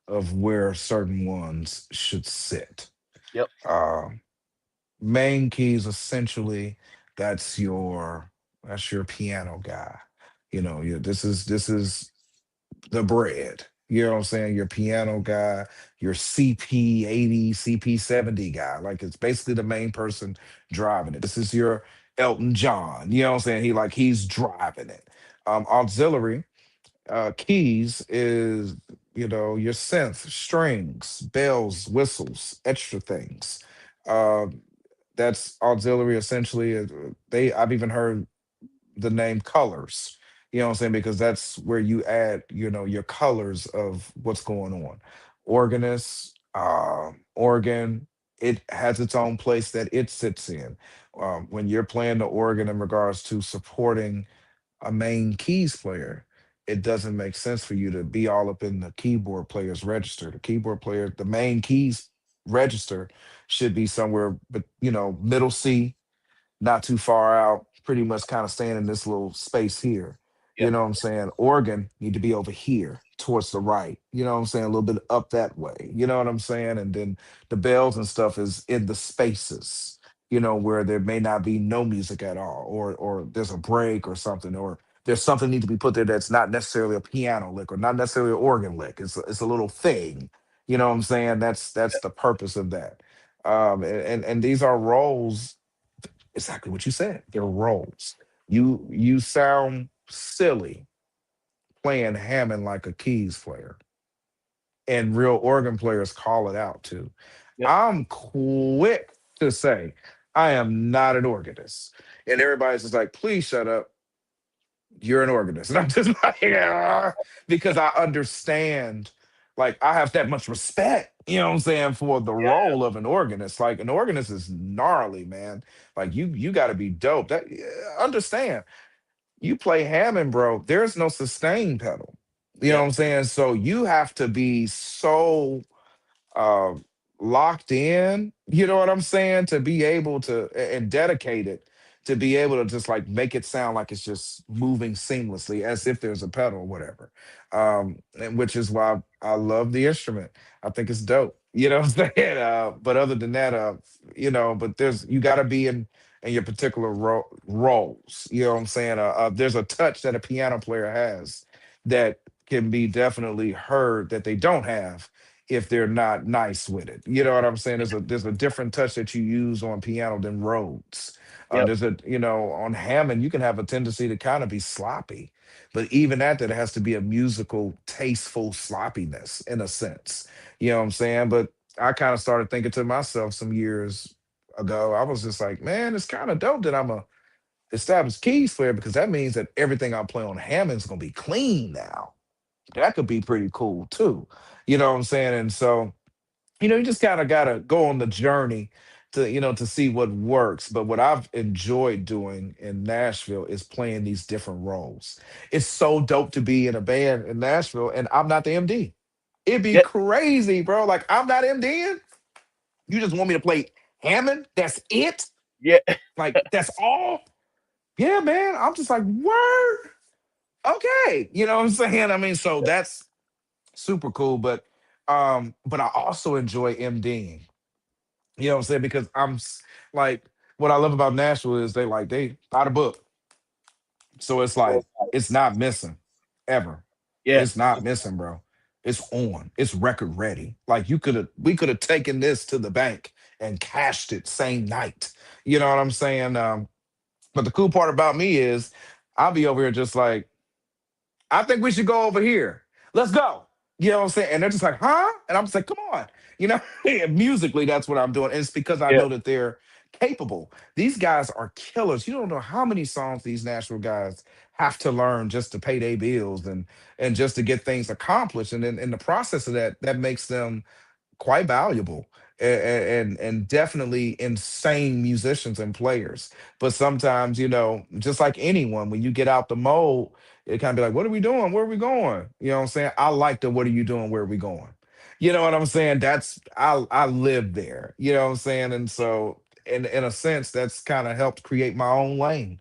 of where certain ones should sit. Yep. Um, Main keys essentially that's your piano guy. This is the bread. You know what I'm saying? Your piano guy, your CP80, CP70 guy. Like it's basically the main person driving it. This is your Elton John. You know what I'm saying? He's driving it. Auxiliary keys is your synth, strings, bells, whistles, extra things. Um, that's auxiliary essentially. They I've even heard the name colors. You know what I'm saying? Because that's where you add, your colors of what's going on. Organist, organ, it has its own place that it sits in. When you're playing the organ in regards to supporting a main keys player, it doesn't make sense for you to be all up in the keyboard player's register. The keyboard player, the main keys register should be somewhere, but middle C, not too far out, pretty much kind of staying in this little space here. You Yep. know what I'm saying? Organ need to be over here towards the right. You know what I'm saying? A little bit up that way. You know what I'm saying? And then the bells and stuff is in the spaces, where there may not be no music at all, or there's a break or something, or there's something need to be put there that's not necessarily a piano lick or not necessarily an organ lick. It's a little thing. You know what I'm saying? That's the purpose of that. And these are roles exactly what you said. They're roles. You sound silly playing Hammond like a keys player, and real organ players call it out too. Yep. I'm quick to say I am not an organist, and everybody's just like, "Please shut up. You're an organist," and I'm just like, "Yeah," because I understand. Like I have that much respect, you know what I'm saying, for the Yeah. role of an organist. Like an organist is gnarly, man. Like you got to be dope. That yeah, understand. You play Hammond, bro. There's no sustain pedal. You know what Yep. I'm saying? So you have to be so uh, locked in, you know what I'm saying, to be able to and dedicated to be able to just like make it sound like it's just moving seamlessly as if there's a pedal or whatever. And which is why I love the instrument. I think it's dope. You know what I'm saying? But other than that, but there's you got to be in your particular roles. You know what I'm saying? There's a touch that a piano player has that can be definitely heard that they don't have if they're not nice with it. You know what I'm saying? There's a different touch that you use on piano than Rhodes. Yep. There's a on Hammond you can have a tendency to kind of be sloppy, but even at that it has to be a musical, tasteful sloppiness in a sense. You know what I'm saying? But I kind of started thinking to myself some years ago. I was just like, man, it's kind of dope that I'm a established keys player because that means that everything I play on Hammond's gonna be clean now. That could be pretty cool too. You know what I'm saying? And so, you just kind of got to go on the journey to see what works. But what I've enjoyed doing in Nashville is playing these different roles. It's so dope to be in a band in Nashville and I'm not the MD. It'd be Yep. crazy, bro. Like, I'm not MDing. You just want me to play Hammond? That's it? Yeah. Like, that's all? Yeah, man. I'm just like, word. Okay. You know what I'm saying? I mean, so that's super cool. But I also enjoy MDing. You know what I'm saying? Because like what I love about Nashville is they by the book. So it's like it's not missing ever. Yeah. It's not missing, bro. It's on. It's record ready. Like we could have taken this to the bank and cashed it same night. You know what I'm saying? But the cool part about me is I'll be over here just like, I think we should go over here. Let's go. You know what I'm saying? And they're just like, huh? And I'm just like, come on. You know, and musically, that's what I'm doing. And it's because I Yeah. know that they're capable. These guys are killers. You don't know how many songs these Nashville guys have to learn just to pay their bills and just to get things accomplished. And then in the process of that, that makes them quite valuable and definitely insane musicians and players. But sometimes, you know, just like anyone, when you get out the mold, it kind of be like, what are we doing? Where are we going? You know what I'm saying? I like the what are you doing? Where are we going? You know what I'm saying? That's I live there. You know what I'm saying? And so in a sense, that's kind of helped create my own lane.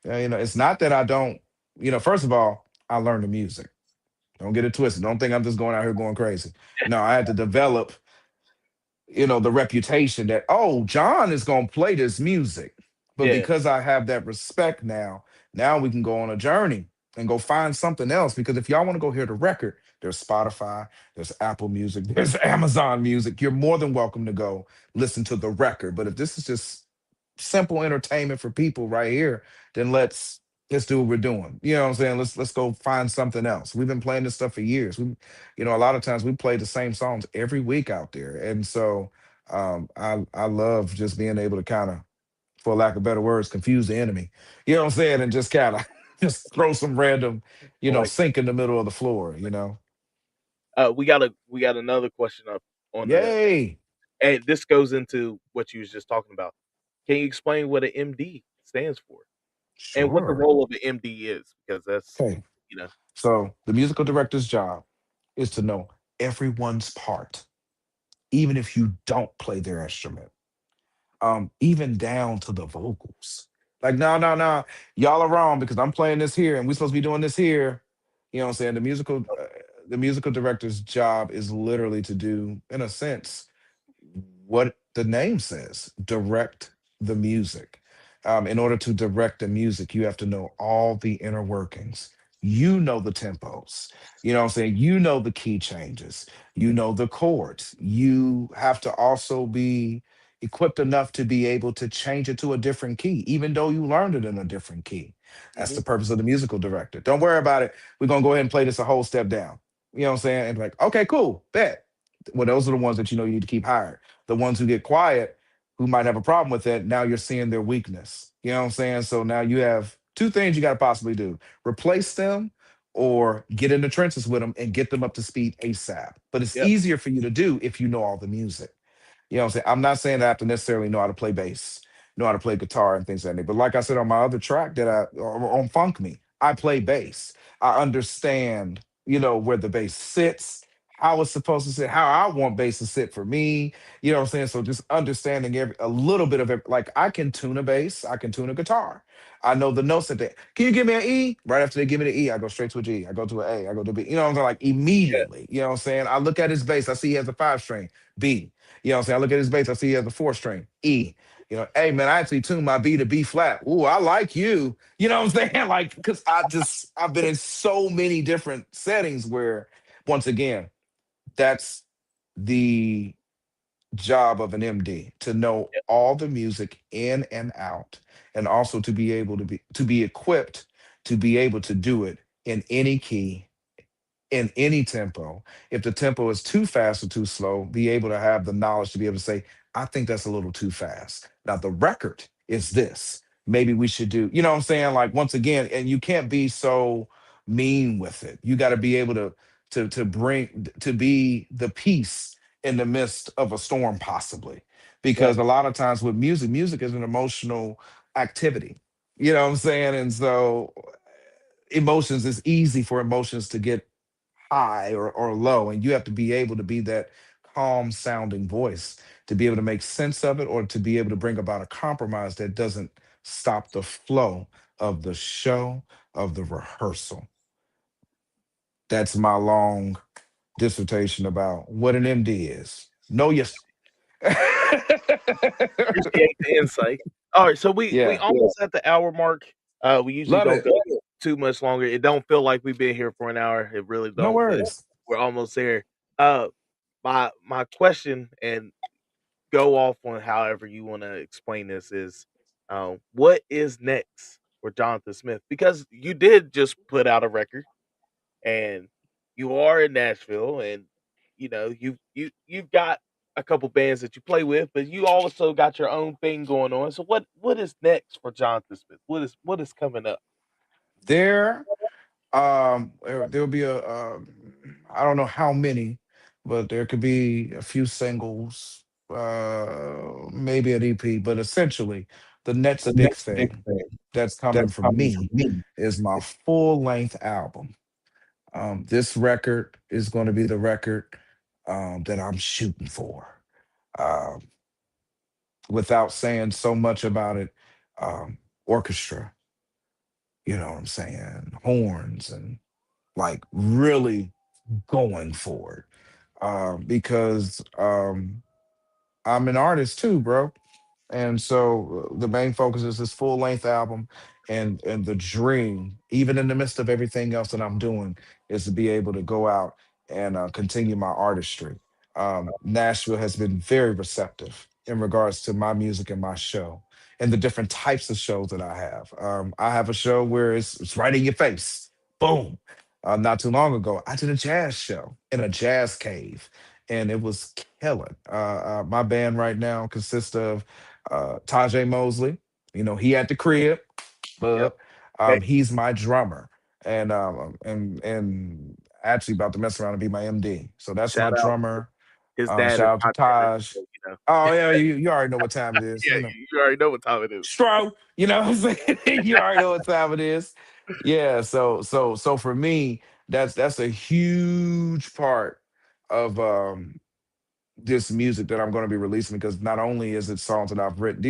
You know, it's not that I don't, you know, first of all, I learned the music. Don't get it twisted. Don't think I'm just going out here going crazy. No, I had to develop, you know, the reputation that, oh, John is going to play this music. But Yeah. because I have that respect now, now we can go on a journey and go find something else. Because if y'all want to go hear the record, there's Spotify, there's Apple Music, there's Amazon Music. You're more than welcome to go listen to the record. But if this is just simple entertainment for people right here, then let's do what we're doing. You know what I'm saying? Let's go find something else. We've been playing this stuff for years. We, you know, a lot of times we play the same songs every week out there. And so I love just being able to kind of, for lack of better words, confuse the enemy. You know what I'm saying? And just kind of just throw some random, you I know, like sink in the middle of the floor, you know. we got another question up on the Yay. and this goes into what you was just talking about. Can you explain what an MD stands for and what the Sure. role of an MD is? Because that's, Okay. you know, So the musical director's job is to know everyone's part, even if you don't play their instrument, even down to the vocals. Like, no, no, no, y'all are wrong because I'm playing this here and we're supposed to be doing this here. You know what I'm saying? The musical director's job is literally to do, in a sense, what the name says, direct the music. In order to direct the music, you have to know all the inner workings. You know the tempos. You know what I'm saying? You know the key changes. You know the chords. You have to also be equipped enough to be able to change it to a different key, even though you learned it in a different key. That's mhm, the purpose of the musical director. Don't worry about it. We're going to go ahead and play this a whole step down. You know what I'm saying? And like, okay, cool, bet. Well, those are the ones that you know you need to keep hired. The ones who get quiet, who might have a problem with it, now you're seeing their weakness. You know what I'm saying? So now you have two things you got to possibly do: replace them or get in the trenches with them and get them up to speed ASAP. But it's yep, easier for you to do if you know all the music. You know what I'm saying? I'm not saying that I have to necessarily know how to play bass, know how to play guitar and things like that. But like I said on my other track that on Funk Me, I play bass. I understand, you know, where the bass sits, how it's supposed to sit, how I want bass to sit for me. You know what I'm saying? So just understanding a little bit of it. Like I can tune a bass, I can tune a guitar. I know the notes that they can you give me an E? Right after they give me the E, I go straight to a G. I go to an A, I go to a B. You know what I'm saying? Like yeah, immediately. You know what I'm saying? I look at his bass, I see he has a 5 string, B. You know what I'm saying? I look at his bass, I see he has a 4 string, E. You know, hey man, I actually tuned my B to B flat. Ooh, I like you. You know what I'm saying? Like, because I've been in so many different settings where, once again, that's the job of an MD to know yeah, all the music in and out, and also to be able to be equipped to be able to do it in any key in any tempo. If the tempo is too fast or too slow, be able to have the knowledge to be able to say, I think that's a little too fast. Now, the record is this. Maybe we should do, you know what I'm saying? Like, once again, and you can't be so mean with it. You got to be able to be the peace in the midst of a storm, possibly. Because right, a lot of times with music, music is an emotional activity. You know what I'm saying? And so emotions, it's easy for emotions to get high or low, and you have to be able to be that calm sounding voice to be able to make sense of it or to be able to bring about a compromise that doesn't stop the flow of the show, of the rehearsal. That's my long dissertation about what an MD is. Know your appreciate the insight. Alright, so we yeah, almost at the hour mark. We usually love don't it. go too much longer. It don't feel like we've been here for an hour. It really No don't, but worries. we're almost there. Uh, my question, and go off on however you want to explain this, is what is next for Johnathan Smith? Because you did just put out a record, and you are in Nashville, and you've got a couple bands that you play with, but you also got your own thing going on. So what is next for Johnathan Smith? What is coming up? There, there'll be I don't know how many, but there could be a few singles, maybe an EP, but essentially, the next The big next big thing thing that's coming that's from coming from me me. is my full length album. This record is going to be the record that I'm shooting for. Um, Without saying so much about it, orchestra, you know what I'm saying, horns, and like really going for it. Because I'm an artist too, bro. And so the main focus is this full length album, and the dream, even in the midst of everything else that I'm doing, is to be able to go out and continue my artistry. Nashville has been very receptive in regards to my music and my show and the different types of shows that I have. I have a show where it's right in your face, boom. Not too long ago, I did a jazz show in a jazz cave, and it was killing. My band right now consists of Tajay Mosley. You know, he at the crib, Yep. but Okay. he's my drummer, and actually about to mess around and be my MD. So that's Shout my out. drummer. His dad is Shout out to content creator, Taj. so, you know. Oh yeah, you already know what time it is. Yeah, You know, you already know what time it is. Stro. You know what I'm saying? You already know what time it is. Yeah. So for me, that's a huge part of this music that I'm going to be releasing, because not only is it songs that I've written,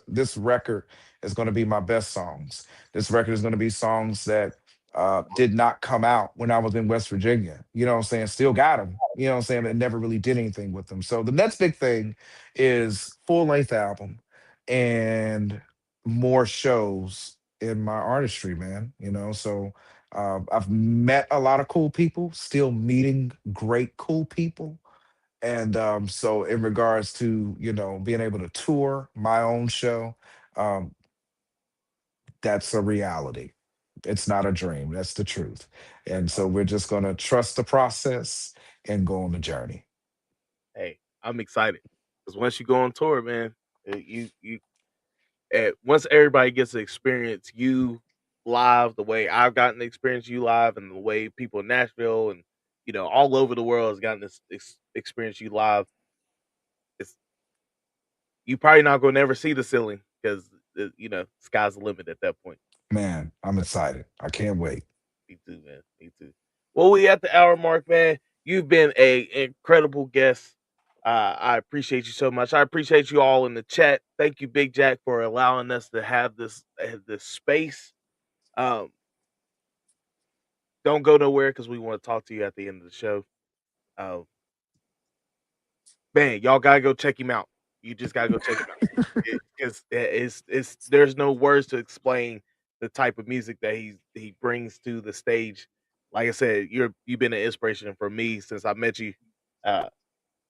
this record is going to be my best songs. This record is going to be songs that did not come out when I was in West Virginia. You know what I'm saying? Still got them. You know what I'm saying? But never really did anything with them. So the next big thing is full length album and more shows in my artistry, man. You know, so I've met a lot of cool people, still meeting great cool people, and so in regards to, being able to tour my own show, um, that's a reality. It's not a dream. That's the truth. And so we're just going to trust the process and go on the journey. Hey, I'm excited because once you go on tour, man, you once everybody gets to experience you live the way I've gotten to experience you live, and the way people in Nashville and all over the world has gotten this experience you live, it's you probably not gonna never see the ceiling because sky's the limit at that point. Man, I'm excited. I can't wait. Me too, man. Me too. Well, we at the hour mark, man. You've been a incredible guest. I appreciate you so much. I appreciate you all in the chat. Thank you, Big Jack, for allowing us to have this space. Um, don't go nowhere because we want to talk to you at the end of the show. Uh, man, y'all gotta go check him out. You just gotta go check him out because it's there's no words to explain the type of music that he brings to the stage. Like I said, you've been an inspiration for me since I met you. Uh,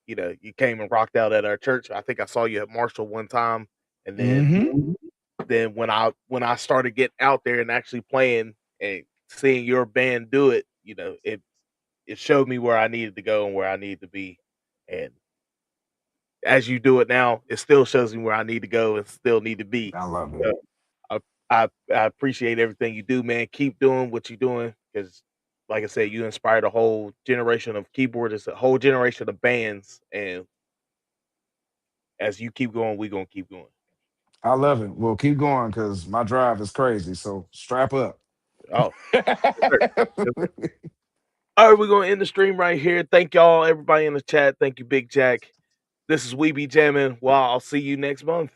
you came and rocked out at our church. I think I saw you at Marshall one time, and Hmm. then when I started getting out there and actually playing and seeing your band do it, it showed me where I needed to go and where I needed to be. And as you do it now, it still shows me where I need to go and still need to be. I love it. So I I appreciate everything you do, man. Keep doing what you're doing because, like I said, you inspired a whole generation of keyboardists, a whole generation of bands, and as you keep going, we gonna keep going. I love it. Well, keep going because my drive is crazy. So strap up. Oh, yes, sir. Yes, sir. All right, we're gonna end the stream right here. Thank y'all, everybody in the chat. Thank you, Big Jack. This is We Be Jammin'. Well, I'll see you next month.